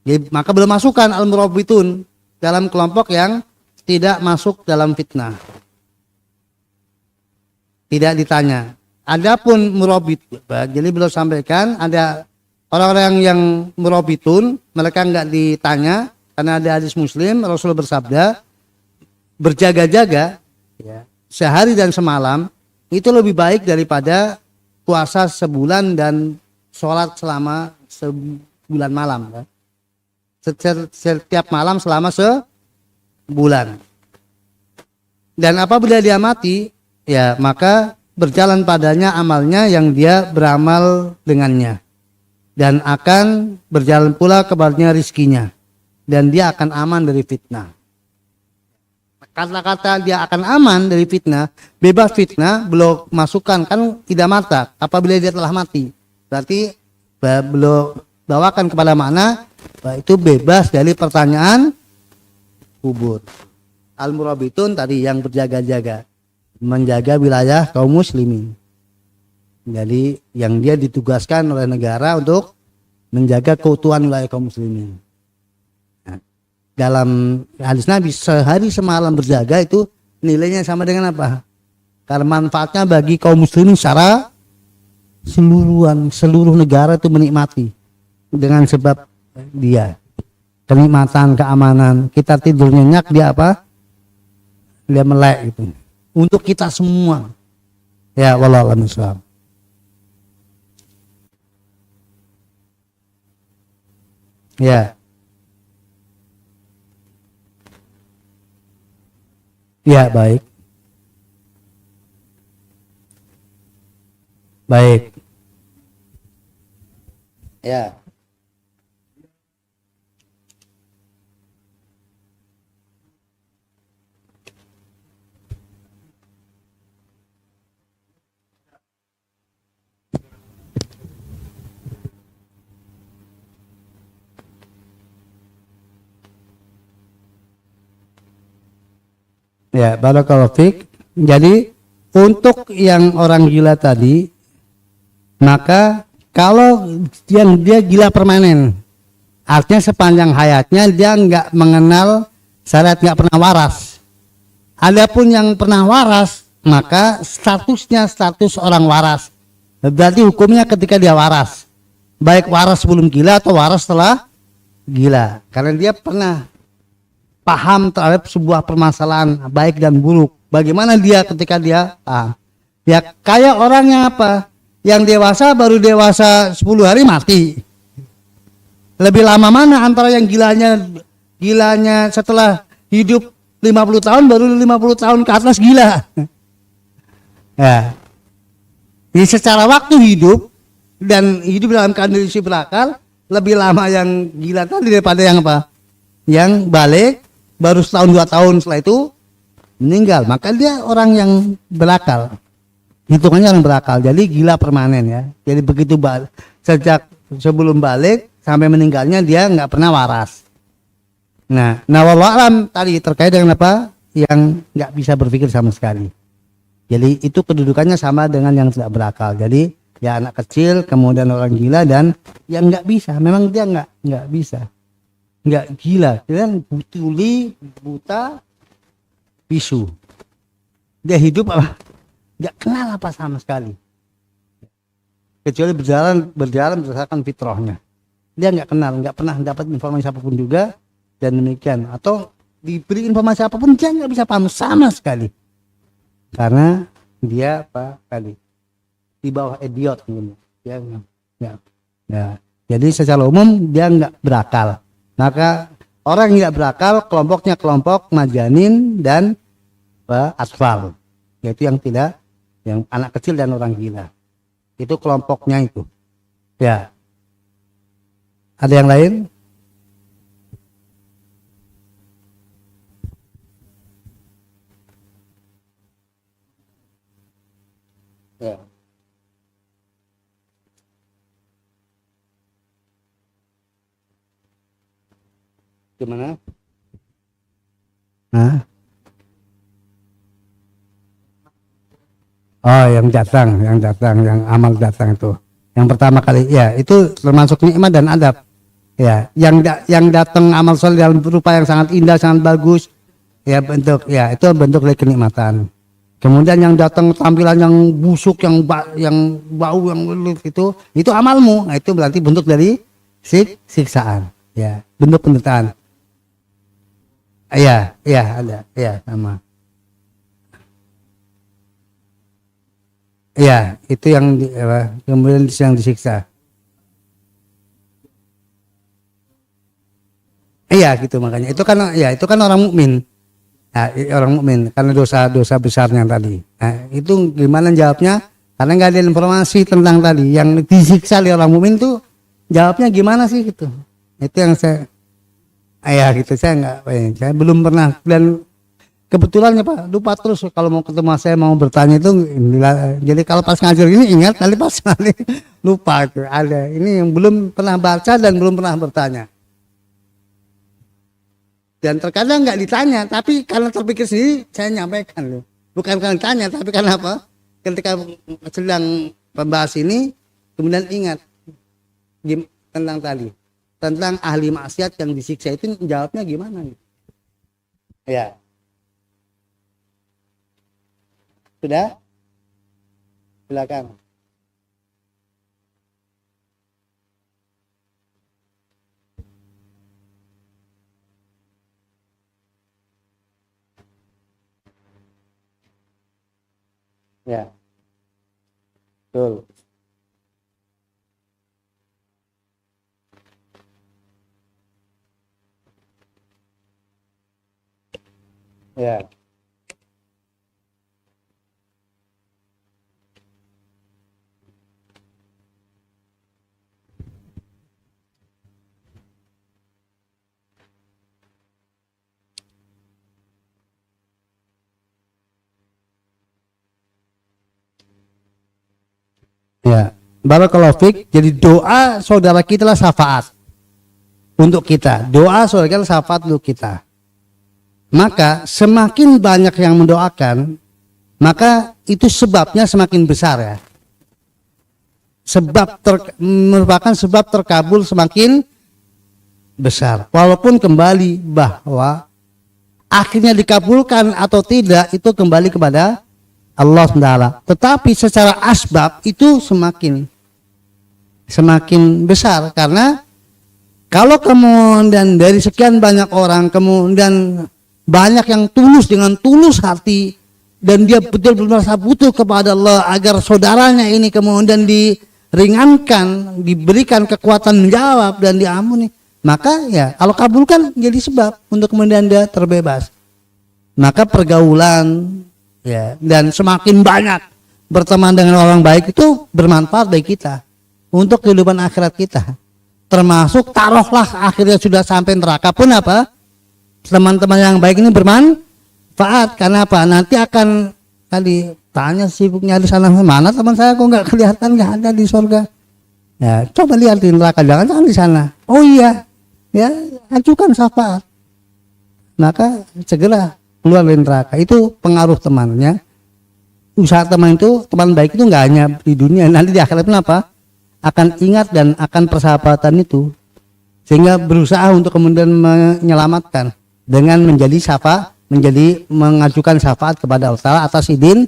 Jadi, maka belum masukkan al-murabbitun dalam kelompok yang tidak masuk dalam fitnah. Tidak ditanya. Adapun murabbit, jadi beliau sampaikan ada orang-orang yang murabbitun, mereka enggak ditanya karena ada hadis Muslim, Rasul bersabda, berjaga-jaga ya, sehari dan semalam itu lebih baik daripada puasa sebulan dan sholat selama sebulan malam. Ya. Setiap malam selama sebulan. Dan apabila dia mati, ya maka berjalan padanya amalnya yang dia beramal dengannya. Dan akan berjalan pula kepadanya rizkinya. Dan dia akan aman dari fitnah. Kata-kata dia akan aman dari fitnah, bebas fitnah, belum masukkan kan tidak mata apabila dia telah mati. Berarti belum bawakan kepada makna itu bebas dari pertanyaan kubur. Al-murabitun tadi yang berjaga-jaga, menjaga wilayah kaum muslimin. Jadi yang dia ditugaskan oleh negara untuk menjaga keutuhan wilayah kaum muslimin. Dalam hadis Nabi sehari semalam berjaga itu nilainya sama dengan apa? Karena manfaatnya bagi kaum muslimin secara seluruhan, seluruh negara itu menikmati dengan sebab dia kenikmatan, keamanan. Kita tidur nyenyak, dia apa? Dia melek gitu. Untuk kita semua. Ya, wallahu a'lam. Ya. Ya, baik. Baik. Ya. Ya, barakallahu fiik. Jadi untuk yang orang gila tadi, maka kalau dia gila permanen, artinya sepanjang hayatnya dia nggak mengenal syariat, nggak pernah waras. Adapun yang pernah waras, maka statusnya status orang waras. Berarti hukumnya ketika dia waras, baik waras sebelum gila atau waras setelah gila, karena dia pernah paham terhadap sebuah permasalahan baik dan buruk. Bagaimana dia ketika dia paham? Ya kayak orang yang apa? Yang dewasa baru dewasa 10 hari mati. Lebih lama mana antara yang gilanya setelah hidup 50 tahun baru 50 tahun ke atas gila. Ya. Jadi secara waktu hidup dan hidup dalam kondisi berakal lebih lama yang gila tadi daripada yang apa? Yang balik baru setahun 2 tahun setelah itu meninggal. Maka dia orang yang berakal, hitungannya orang berakal. Jadi gila permanen ya. Jadi begitu sejak sebelum balik sampai meninggalnya dia nggak pernah waras. Nah wallahu alam tadi terkait dengan apa yang nggak bisa berpikir sama sekali. Jadi itu kedudukannya sama dengan yang tidak berakal. Jadi ya anak kecil, kemudian orang gila, dan yang nggak bisa. Memang dia nggak bisa. Nggak gila, dan tuli, buta, bisu. Dia hidup apa? Nggak kenal apa sama sekali. Kecuali berjalan berdasarkan fitrahnya. Dia nggak kenal, nggak pernah dapat informasi apapun juga, dan demikian. Atau diberi informasi apapun dia nggak bisa paham sama sekali. Karena dia apa kali di bawah idiot gitu. Ya. Jadi secara umum dia nggak berakal. Maka orang yang tidak berakal kelompoknya kelompok majanin dan asfal, yaitu yang anak kecil dan orang gila. Itu kelompoknya itu. Ya. Ada yang lain? Ya. Gimana? Nah, Oh, yang datang, yang amal datang itu. Yang pertama kali, ya itu termasuk nikmat dan adab. Ya, yang datang amal soleh dalam berupa yang sangat indah, sangat bagus. Ya bentuk, ya itu bentuk dari kenikmatan. Kemudian yang datang tampilan yang busuk, yang bau, yang itu amalmu. Nah, itu berarti bentuk dari siksaan. Ya, bentuk penderitaan. Iya, iya ada, iya sama. Iya, itu yang kemudian yang disiksa. Iya gitu makanya. Itu kan orang mukmin. Nah, orang mukmin karena dosa-dosa besarnya tadi. Nah, itu gimana jawabnya? Karena nggak ada informasi tentang tadi yang disiksa oleh orang mukmin tuh jawabnya gimana sih gitu. Itu yang gitu saya nggak, saya belum pernah dan kebetulannya Pak lupa terus kalau mau ketemu saya mau bertanya itu jadi kalau pas ngajar ini ingat nanti pas nanti lupa itu ada ini yang belum pernah baca dan belum pernah bertanya dan terkadang nggak ditanya tapi karena terpikir sendiri saya nyampaikan loh bukan karena ditanya tapi karena apa ketika sedang membahas ini kemudian ingat tentang tadi tentang ahli maksiat yang disiksa itu jawabnya gimana nih ya sudah silakan. Ya, betul. Ya, ya. Barakallahu fiik. Jadi doa saudara kita lah syafaat untuk kita. Doa saudara kita syafaat untuk kita. Maka semakin banyak yang mendoakan, maka itu sebabnya semakin besar ya. Merupakan sebab terkabul semakin besar. Walaupun kembali bahwa akhirnya dikabulkan atau tidak itu kembali kepada Allah SWT. Tetapi secara asbab itu semakin besar karena kalau kemudian dari sekian banyak orang kemudian banyak yang tulus dengan tulus hati dan dia betul-betul merasa butuh kepada Allah agar saudaranya ini kemudian diringankan, diberikan kekuatan menjawab dan diampuni, maka ya Allah kabulkan jadi sebab untuk kemudian dia terbebas. Maka pergaulan ya dan semakin banyak berteman dengan orang baik itu bermanfaat bagi kita untuk kehidupan akhirat kita. Termasuk taruhlah akhirnya sudah sampai neraka pun apa? Teman-teman yang baik ini bermanfaat karena apa? Nanti akan tadi tanya sibuknya di sana mana teman saya kok nggak kelihatan nggak ada di surga. Ya coba lihat di neraka jangan di sana. Oh iya ya ajukan syafaat. Maka segera keluar dari neraka. Itu pengaruh temannya. Usaha teman itu teman baik itu nggak hanya di dunia nanti di akhirat pun apa? Akan ingat dan akan persahabatan itu sehingga berusaha untuk kemudian menyelamatkan dengan menjadi mengajukan syafaat kepada Allah Ta'ala atas izin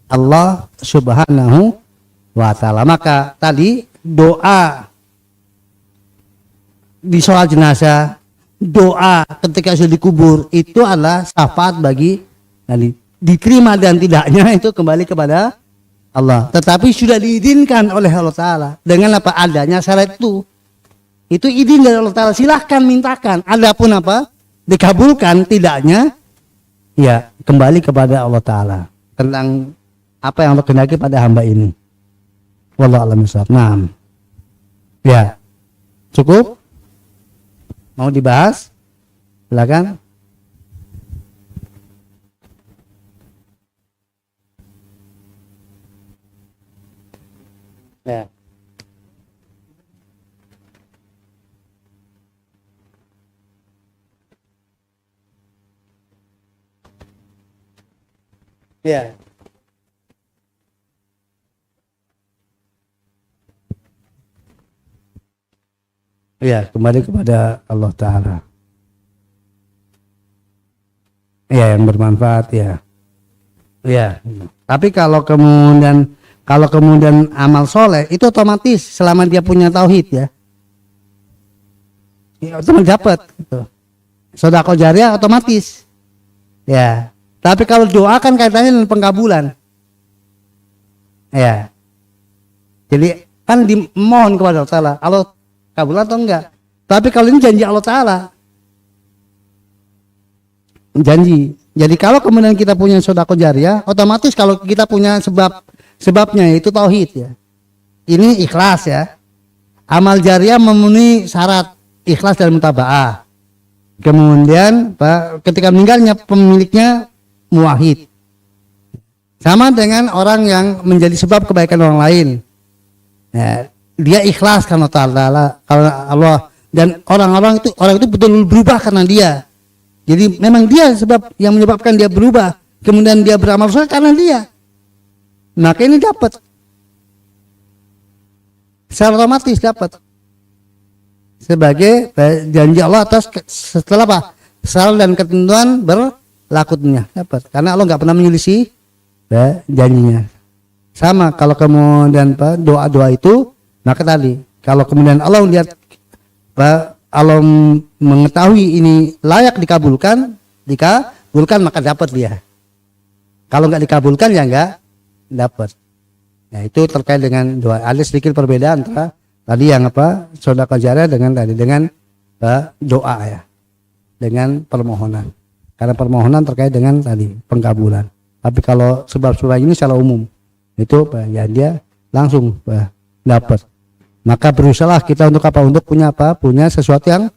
Allah Subhanahu wa Ta'ala. Maka tadi doa di sholat jenazah, doa ketika sudah dikubur itu adalah syafaat bagi tadi diterima dan tidaknya itu kembali kepada Allah. Tetapi sudah diizinkan oleh Allah Ta'ala dengan apa adanya syarat itu izin dari Allah Ta'ala, silahkan mintakan. Adapun apa dikabulkan tidaknya ya kembali kepada Allah Ta'ala tentang apa yang Allah kehendaki pada hamba ini. Wallahu a'lam bishawab. Nah, ya cukup. Mau dibahas? Silakan. Ya. Ya. Ya, kembali kepada Allah Ta'ala. Ya, yang bermanfaat ya. Ya. Tapi kalau kemudian amal soleh itu otomatis selama dia punya tauhid ya. Ya otomatis dapat gitu. Sedekah jariah otomatis. Ya. Tapi kalau doa kan kaitannya dengan pengkabulan. Ya. Jadi kan dimohon kepada Allah Ta'ala. Allah kabul atau enggak? Tapi kalau ini janji Allah Ta'ala. Janji. Jadi kalau kemudian kita punya sedekah jariah, otomatis kalau kita punya sebabnya itu tauhid ya. Ini ikhlas ya. Amal jariah memenuhi syarat ikhlas dan mutaba'ah. Kemudian ketika meninggalnya pemiliknya muwahhid. Sama dengan orang yang menjadi sebab kebaikan orang lain. Ya, dia ikhlas karena Allah dan orang itu betul berubah karena dia. Jadi memang dia sebab yang menyebabkan dia berubah. Kemudian dia beramal soleh karena dia. Maka ini dapat. Secara otomatis dapat. Sebagai janji Allah atas setelah apa? Syarat dan ketentuan berlakunya dapat. Karena Allah nggak pernah menyelisih janjinya. Sama kalau kemudian doa-doa itu, maka tadi kalau kemudian Allah lihat Allah mengetahui ini layak dikabulkan maka dapat dia. Kalau nggak dikabulkan ya nggak dapat. Nah itu terkait dengan doa. Ada sedikit perbedaan antara tadi yang sedekah jariah dengan doa ya, dengan permohonan. Karena permohonan terkait dengan tadi pengkabulan. Tapi kalau sebab-sebab ini secara umum itu ya dia langsung dapat. Maka berusahalah kita untuk apa? Untuk punya sesuatu yang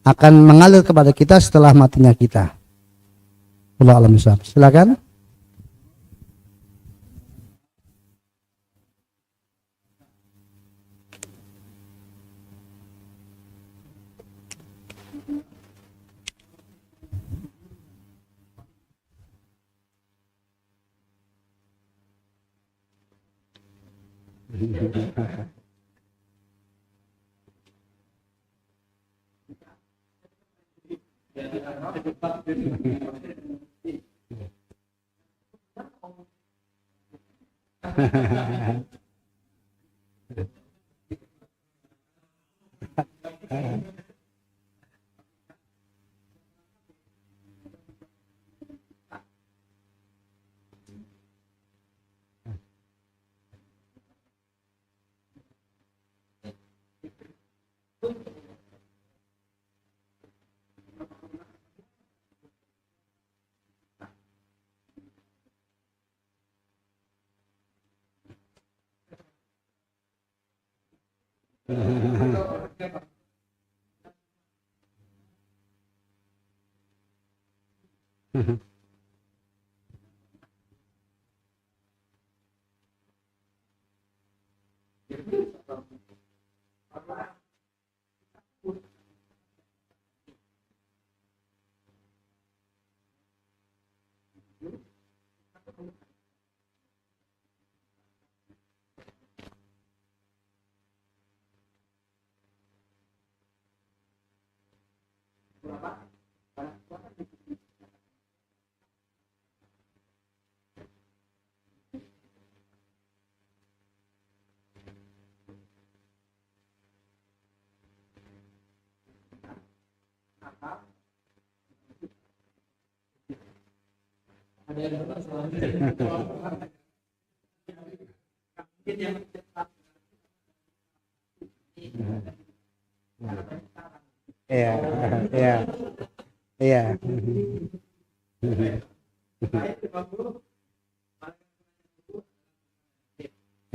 akan mengalir kepada kita setelah matinya kita. Allah alam bisawab. Silakan. Iya, iya, iya.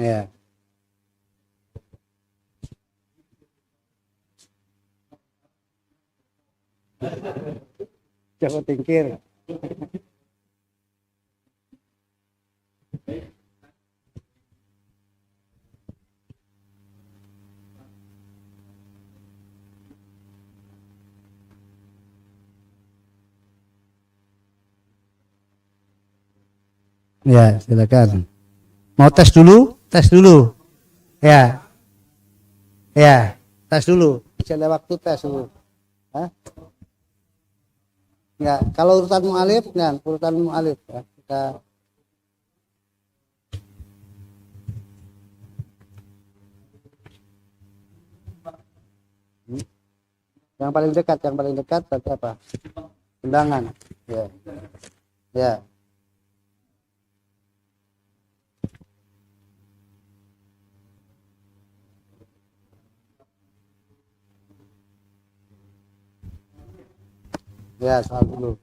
Iya. Coba tingkir. Ya, silakan. Mau tes dulu? Tes dulu. Ya. Ya. Tes dulu. Masih ada waktu tes dulu. Hah? Ya, kalau urutan mu'alif, ya, urutan mu'alif ya. Kita yang paling dekat berarti apa? Undangan. Ya. Ya. Ya, soal dulu.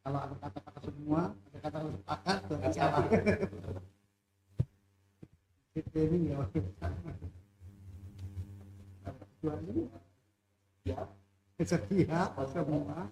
Kalau ada kata-kata semua, ada kata sepakat, berarti salah. Itu ini ya. Tujuannya ya setia semua.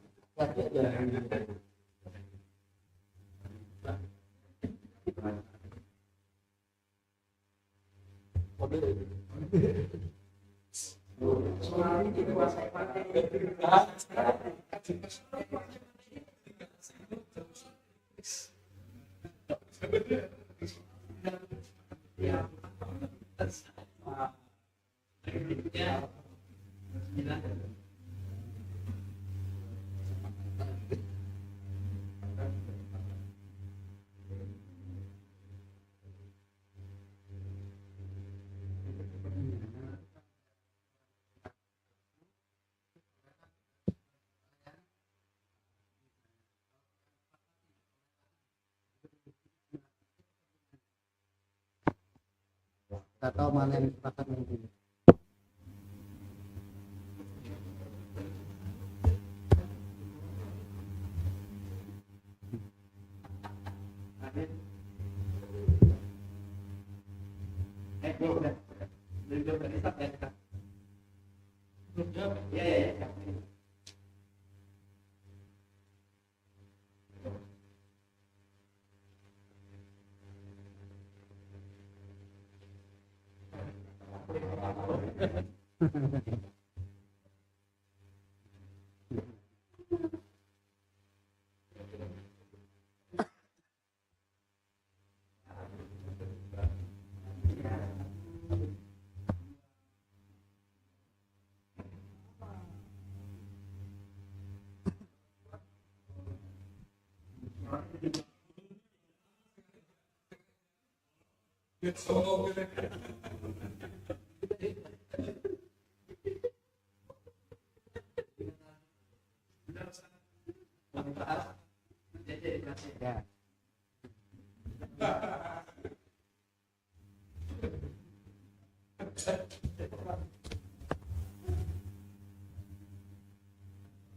Tidak tahu mana yang sepakat nanti.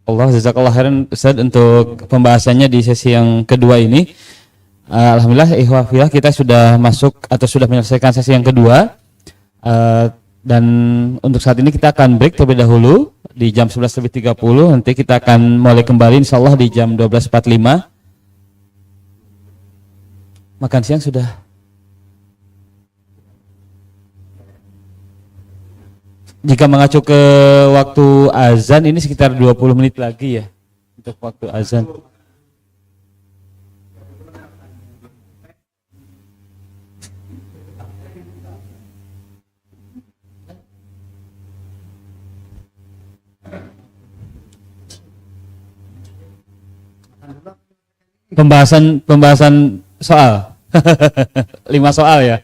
Allah jazakallah khairan Ustaz untuk pembahasannya di sesi yang kedua ini. Alhamdulillah ikhwah fillah kita sudah masuk atau sudah menyelesaikan sesi yang kedua. Dan untuk saat ini kita akan break terlebih dahulu di jam 11.30. Nanti kita akan mulai kembali insyaallah di jam 12.45. Makan siang sudah. Jika mengacu ke waktu azan ini sekitar 20 menit lagi ya untuk waktu azan. Pembahasan soal. 5 soal ya.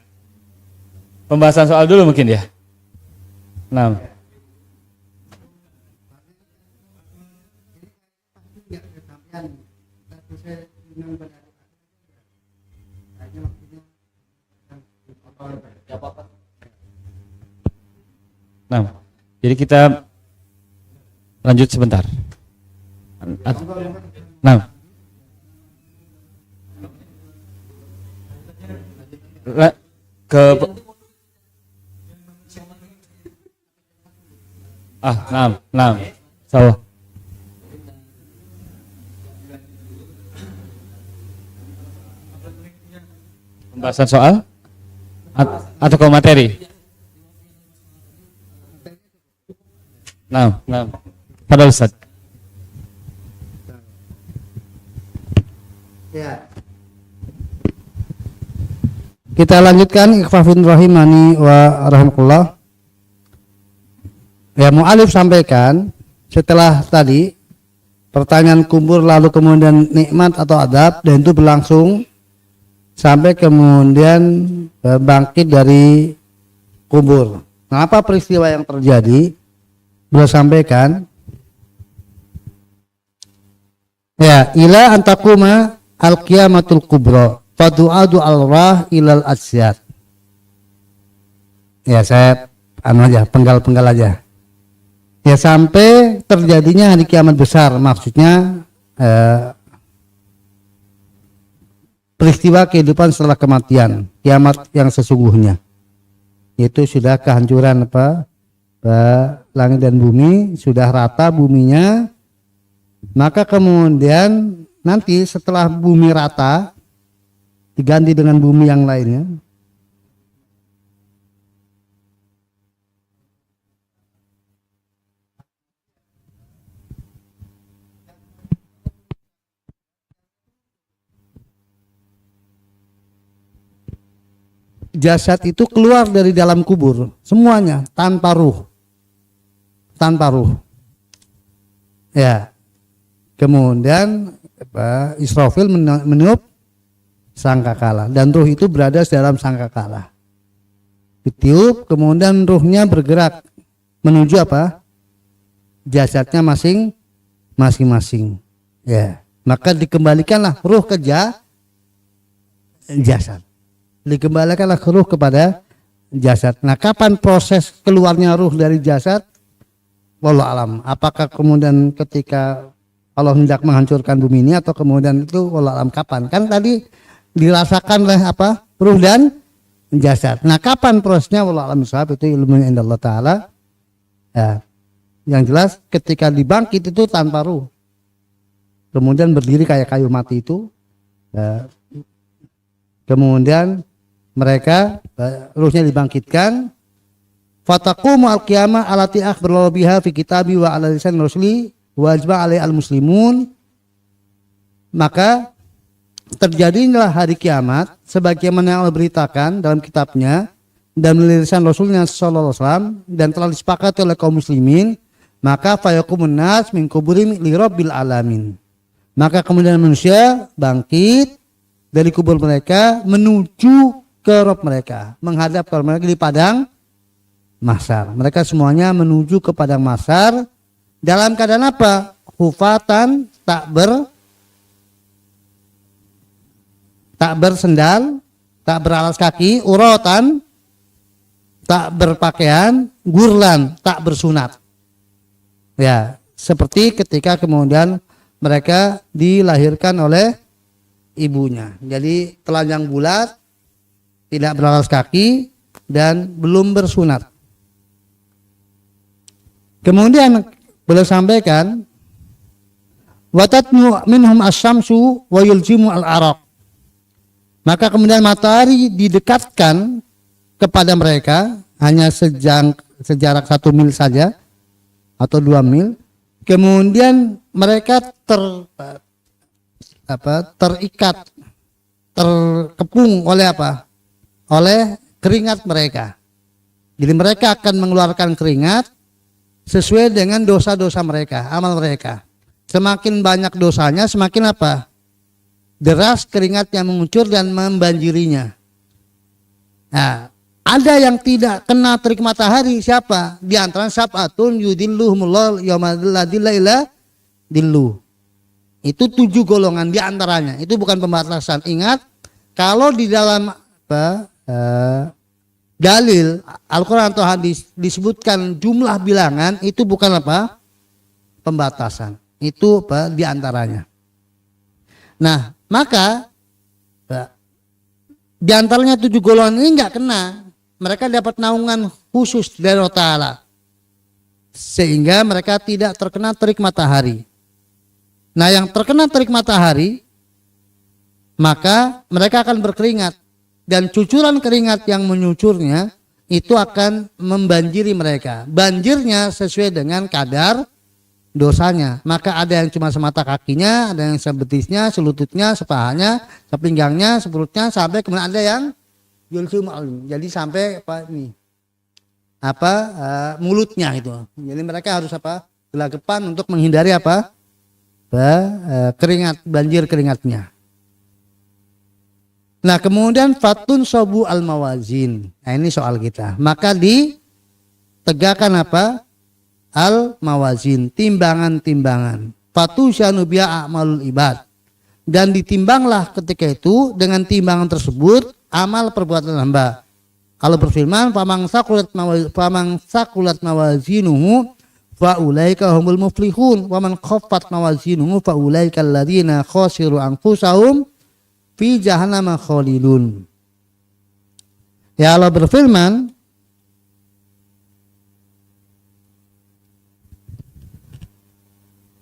Pembahasan soal dulu mungkin ya. Nah. Nah, jadi kita lanjut sebentar. Nah. Ke nah. Salah. Pembahasan soal atau ke materi? Nah. Pada Ustaz. Ya. Kita lanjutkan ikhwafin rahimani wa rahmatullah. Ya, mu'alif sampaikan setelah tadi pertanyaan kubur lalu kemudian nikmat atau adab, dan itu berlangsung sampai kemudian bangkit dari kubur. Nah, apa peristiwa yang terjadi? Beliau sampaikan ya, ila antakuma al-qiyamatul kubra fadu'adu al-rah ilal asyad. Ya, saya penggal aja. Ya, sampai terjadinya hari kiamat besar, maksudnya peristiwa kehidupan setelah kematian, kiamat yang sesungguhnya, yaitu sudah kehancuran langit dan bumi, sudah rata buminya, maka kemudian nanti setelah bumi rata diganti dengan bumi yang lainnya. Jasad itu keluar dari dalam kubur semuanya tanpa ruh. Ya, kemudian Israfil meniup sangkakala, dan ruh itu berada di dalam sangkakala. Ditiup, kemudian ruhnya bergerak menuju jasadnya masing-masing. Ya, maka dikembalikanlah ruh ke jasad. Dikembalikanlah ruh kepada jasad. Nah, kapan proses keluarnya ruh dari jasad? Wallahu alam. Apakah kemudian ketika Allah hendak menghancurkan bumi ini, atau kemudian itu wallahu alam kapan? Kan tadi dirasakan oleh ruh dan jasad. Nah, kapan prosesnya? Wallahu alam bishawab, itu ilmu indallah taala. Ya. Yang jelas ketika dibangkit itu tanpa ruh. Kemudian berdiri kayak kayu mati itu. Ya. Kemudian mereka ruhnya dibangkitkan. Fataqumu al-qiyamah allati akhbara biha fi kitabi wa ala lisan rasuli wa ajma' alai al-muslimun. Maka terjadilah hari kiamat sebagaimana yang Allah beritakan dalam kitabnya dan melalui lisan Rasulnya sallallahu alaihi wasallam, dan telah disepakati oleh kaum muslimin. Maka fayaqumun nas min kuburim li rabbil alamin. Maka kemudian manusia bangkit dari kubur mereka menuju ke Rabb mereka, menghadap ke mereka di padang mahsyar. Mereka semuanya menuju ke padang mahsyar dalam keadaan apa? Hufatan, tak bersendal, tak beralas kaki, uratan, tak berpakaian, gurlan, tak bersunat. Ya, seperti ketika kemudian mereka dilahirkan oleh ibunya. Jadi telanjang bulat, tidak beralas kaki, dan belum bersunat. Kemudian beliau sampaikan, watatnu minhum asyamsu wa yuljimu al-araq. Maka kemudian matahari didekatkan kepada mereka hanya sejarak 1 mil saja atau 2 mil. Kemudian mereka terikat, terkepung oleh apa? Oleh keringat mereka. Jadi mereka akan mengeluarkan keringat sesuai dengan dosa-dosa mereka, amal mereka. Semakin banyak dosanya, semakin apa? Deras keringat yang mengucur dan membanjirinya. Nah, ada yang tidak kena terik matahari, siapa? Di antara sab'atun yudilluhumullah yaumadilla illa dillu. Itu 7 golongan di antaranya. Itu bukan pembatasan. Ingat, kalau di dalam dalil Al-Quran atau hadis disebutkan jumlah bilangan, itu bukan apa? Pembatasan. Itu di antaranya. Nah, maka di antaranya 7 golongan ini enggak kena. Mereka dapat naungan khusus dari Allah Ta'ala, sehingga mereka tidak terkena terik matahari. Nah, yang terkena terik matahari, maka mereka akan berkeringat, dan cucuran keringat yang menyucurnya itu akan membanjiri mereka. Banjirnya sesuai dengan kadar dosanya. Maka ada yang cuma semata kakinya, ada yang sebetisnya, selututnya, sepahanya, sepinggangnya, seperutnya, sampai kemudian ada yang yulsum alim. Jadi sampai mulutnya itu. Jadi mereka harus gelagapan untuk menghindari keringat, banjir keringatnya. Nah, kemudian fatun sobu al mawazin. Nah, ini soal kita. Maka ditegakkan al mawazin, timbangan-timbangan. Fatu syanubia a'malul ibad. Dan ditimbanglah ketika itu dengan timbangan tersebut amal perbuatan hamba. Kalau berfirman, famang sakulat mawazinuhu fa ulaika humul muflihun wa man khaffat mawazinuhu fa ulaika alladziina khasiru anfusahum fi jahannam khalidun. Ya, Allah berfirman,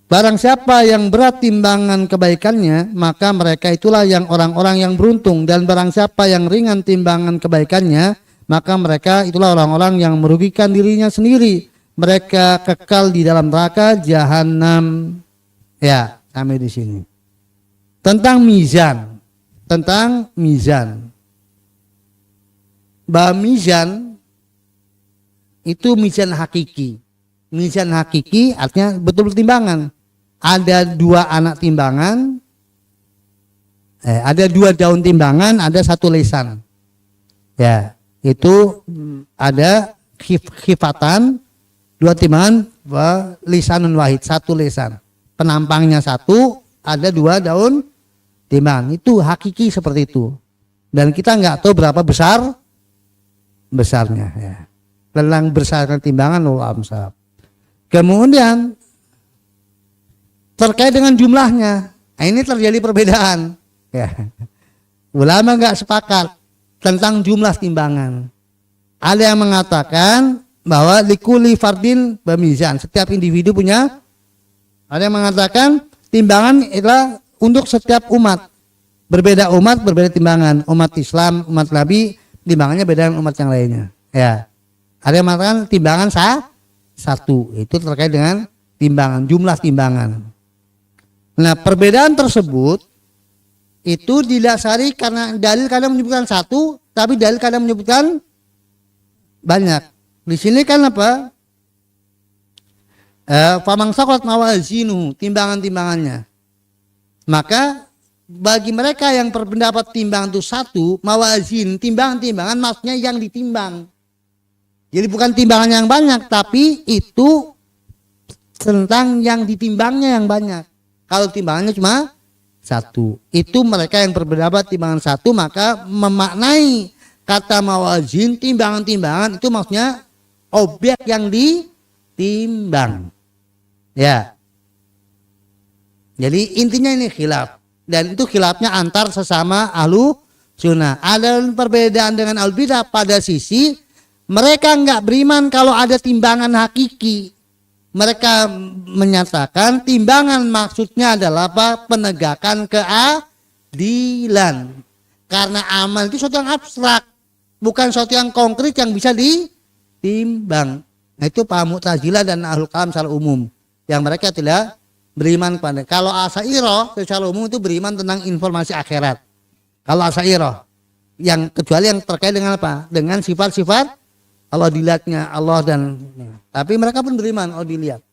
barang siapa yang berat timbangan kebaikannya, maka mereka itulah yang orang-orang yang beruntung. Dan barang siapa yang ringan timbangan kebaikannya, maka mereka itulah orang-orang yang merugikan dirinya sendiri. Mereka kekal di dalam neraka jahanam. Ya, sampai di sini. Tentang mizan. Bahwa mizan itu mizan hakiki. Mizan hakiki artinya betul timbangan. Ada 2 anak timbangan, ada 2 daun timbangan, ada 1 lesan. Ya, itu ada khifatan, 2 timbangan, lisanun wahid, 1 lesan. Penampangnya 1, ada 2 daun timbangan. Itu hakiki seperti itu. Dan kita nggak tahu berapa besarnya. Ya. Tentang besarnya timbangan, Allah amsal. Kemudian terkait dengan jumlahnya, ini terjadi perbedaan. Ya. Ulama nggak sepakat tentang jumlah timbangan. Ada yang mengatakan bahwa likuli fardin bamizan, setiap individu punya. Ada yang mengatakan timbangan adalah untuk setiap umat. Berbeda umat, berbeda timbangan. Umat Islam, umat Nabi, timbangannya beda dengan umat yang lainnya. Ya. Ada yang mengatakan timbangan 1. Itu terkait dengan timbangan, jumlah timbangan. Nah, perbedaan tersebut itu didasari karena dalil kadang menyebutkan 1, tapi dalil kadang menyebutkan banyak. Di sini kan famang sakulat mawazinu, timbangan-timbangannya. Maka bagi mereka yang berpendapat timbangan itu satu, mawazin, timbangan maksudnya yang ditimbang. Jadi bukan timbangan yang banyak, tapi itu tentang yang ditimbangnya yang banyak. Kalau timbangannya cuma satu, itu mereka yang berpendapat timbangan satu, maka memaknai kata mawazin, timbangan itu maksudnya objek yang ditimbang. Ya. Jadi intinya ini khilaf. Dan itu khilafnya antar sesama ahlu sunnah. Ada perbedaan dengan al bidah pada sisi mereka nggak beriman kalau ada timbangan hakiki. Mereka menyatakan timbangan maksudnya adalah apa? Penegakan keadilan. Karena amal itu sesuatu yang abstrak, bukan sesuatu yang konkret yang bisa ditimbang. Nah, itu paham Mu'tazilah dan Ahlul Kalam secara umum. Yang mereka tidak beriman kepada. Kalau Asy'ariyah secara umum itu beriman tentang informasi akhirat. Kalau Asy'ariyah yang kecuali yang terkait dengan apa? Dengan sifat-sifat Allah, dilihatnya Allah dan tapi mereka pun beriman Allah dilihat.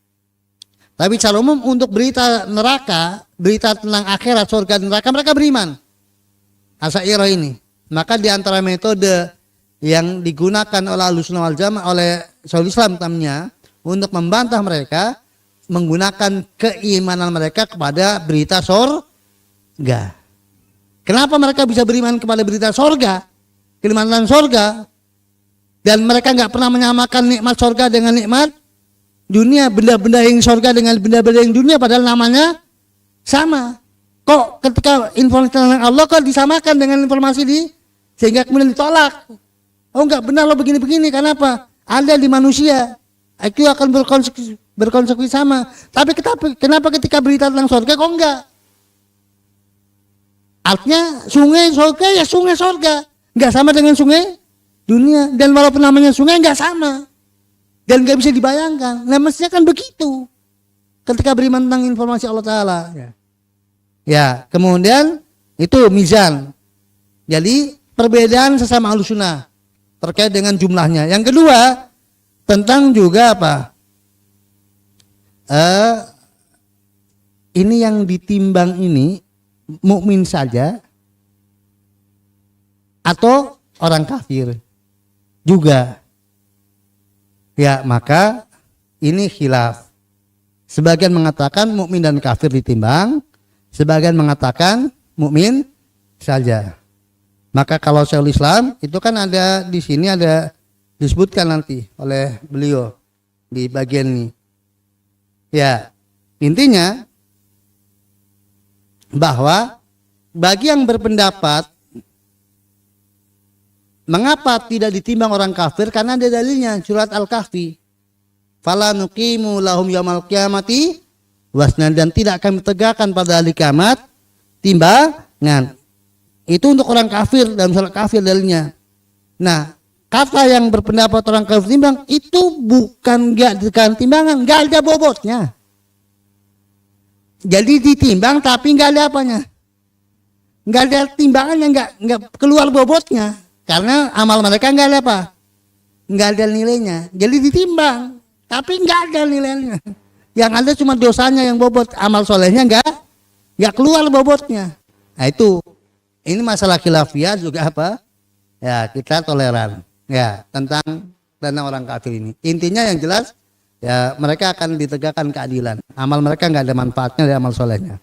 Tapi secara umum untuk berita neraka, berita tentang akhirat, surga dan neraka mereka beriman. Asy'ariyah ini. Maka di antara metode yang digunakan oleh Ahlussunnah wal Jamaah oleh Syekhul Islam tamnya untuk membantah mereka menggunakan keimanan mereka kepada berita surga. Kenapa mereka bisa beriman kepada berita surga, kenikmatan surga, dan mereka nggak pernah menyamakan nikmat surga dengan nikmat dunia, benda-benda yang surga dengan benda-benda yang dunia, padahal namanya sama. Kok ketika informasi tentang Allah kok disamakan dengan informasi sehingga kemudian ditolak? Oh nggak benar lo begini-begini, kenapa? Ada di manusia, itu akan berkonsekuensi sama. Tapi kenapa ketika berita tentang surga kok enggak? Artinya sungai surga ya sungai surga, enggak sama dengan sungai dunia. Dan walaupun namanya sungai enggak sama dan enggak bisa dibayangkan. Nah mestinya kan begitu ketika beriman tentang informasi Allah Ta'ala. Ya, kemudian itu mizan. Jadi perbedaan sesama Ahlussunnah terkait dengan jumlahnya. Yang kedua tentang juga apa? Ini yang ditimbang ini mukmin saja atau orang kafir juga. Ya, maka ini khilaf. Sebagian mengatakan mukmin dan kafir ditimbang, sebagian mengatakan mukmin saja. Maka kalau Syekhul Islam itu kan ada di sini ada disebutkan nanti oleh beliau di bagian ini. Ya, intinya bahwa bagi yang berpendapat mengapa tidak ditimbang orang kafir, karena ada dalilnya surat Al-Kahfi. Fala nuqimu lahum yaumal qiyamati wasnan, dan tidak akan tegakkan pada hari kiamat timbangan. Itu untuk orang kafir, dalam surat kafir dalilnya. Nah, kata yang berpendapat orang kafir timbang itu bukan enggak dengan timbangan, enggak ada bobotnya. Jadi ditimbang tapi enggak ada apanya. Enggak ada timbangannya, enggak keluar bobotnya. Karena amal mereka enggak ada apa? Enggak ada nilainya. Jadi ditimbang tapi enggak ada nilainya. Yang ada cuma dosanya yang bobot, amal solehnya enggak keluar bobotnya. Nah itu. Ini masalah khilafiyah juga apa? Ya, kita toleran. Ya, tentang orang kafir ini. Intinya yang jelas ya mereka akan ditegakkan keadilan. Amal mereka nggak ada manfaatnya dari amal solehnya.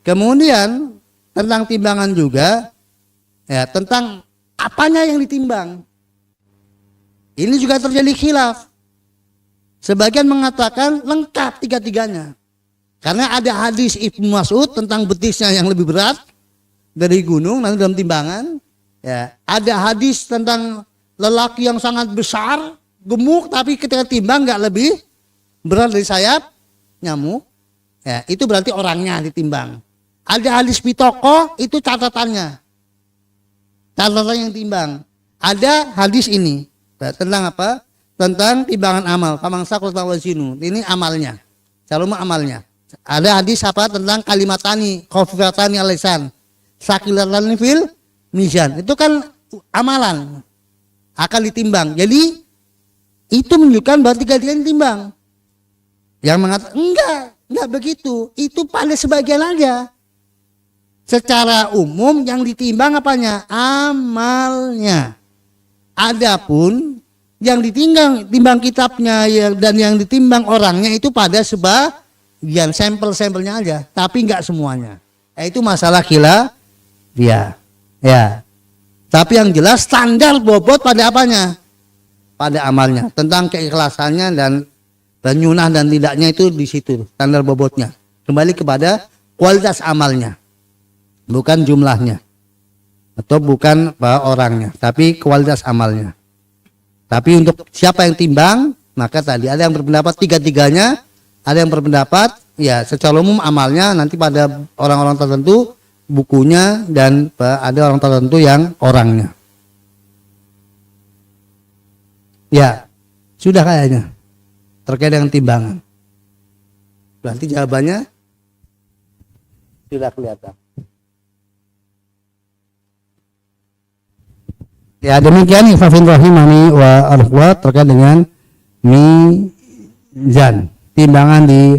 Kemudian tentang timbangan juga, ya tentang apanya yang ditimbang. Ini juga terjadi khilaf. Sebagian mengatakan lengkap tiga-tiganya. Karena ada hadis Ibnu Mas'ud tentang betisnya yang lebih berat dari gunung nanti dalam timbangan. Ya, ada hadis tentang lelaki yang sangat besar, gemuk, tapi ketika timbang nggak lebih berat dari sayap nyamuk. Ya, itu berarti orangnya ditimbang. Ada hadis pitoko, itu catatannya. Catatan yang timbang. Ada hadis ini tentang apa? Tentang timbangan amal. Kamangsa wazinu. Ini amalnya. Caluma amalnya. Ada hadis apa tentang kalimatani, khafifatani alisan, sakilatan fil mizan. Itu kan amalan akan ditimbang. Jadi itu menunjukkan bahwa tiga-tiga ditimbang. Yang mengatakan enggak begitu. Itu pada sebagian aja. secara umum yang ditimbang apanya? Amalnya. Adapun yang timbang kitabnya dan yang ditimbang orangnya itu pada sebagian sampel-sampelnya aja, tapi enggak semuanya. Itu masalah khilafiyah. Ya. Tapi yang jelas standar bobot pada apanya? Pada amalnya. Tentang keikhlasannya dan nyunah dan tidaknya itu di situ standar bobotnya. Kembali kepada kualitas amalnya. Bukan jumlahnya. Atau bukan orangnya, tapi kualitas amalnya. Tapi untuk siapa yang timbang, maka tadi ada yang berpendapat tiga-tiganya, ada yang berpendapat ya secara umum amalnya, nanti pada orang-orang tertentu bukunya, dan ada orang tertentu yang orangnya. Ya, sudah kayaknya terkait dengan timbangan. Berarti jawabannya sudah kelihatan. Ya, demikian ikhwafin rahimani wa al-akhwat terkait dengan mizan, timbangan di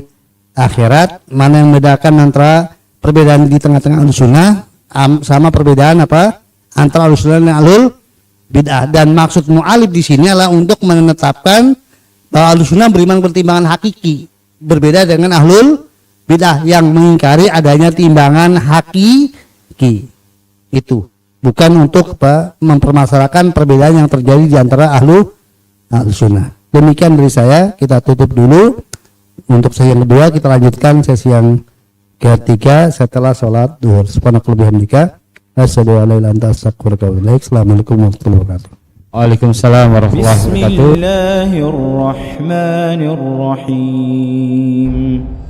akhirat. Mana yang membedakan antara perbedaan di tengah-tengah Ahlussunnah sama perbedaan apa antara Ahlussunnah dan Ahlul Bid'ah. Dan maksud mu'alif di sini adalah untuk menetapkan bahwa Ahlussunnah beriman pertimbangan hakiki, berbeda dengan Ahlul Bid'ah yang mengingkari adanya timbangan hakiki. Itu bukan untuk mempermasalahkan perbedaan yang terjadi di antara Ahlussunnah. Demikian dari saya, kita tutup dulu. Untuk sesi yang kedua kita lanjutkan sesi yang ketiga setelah sholat duhur. Subhanakallahumma wa bihamdika asyhadu an la ilaha illa anta astaghfiruka wa atubu ilaik. Assalamualaikum warahmatullahi wabarakatuh. Waalaikumsalam warahmatullahi wabarakatuh. Bismillahirrahmanirrahim.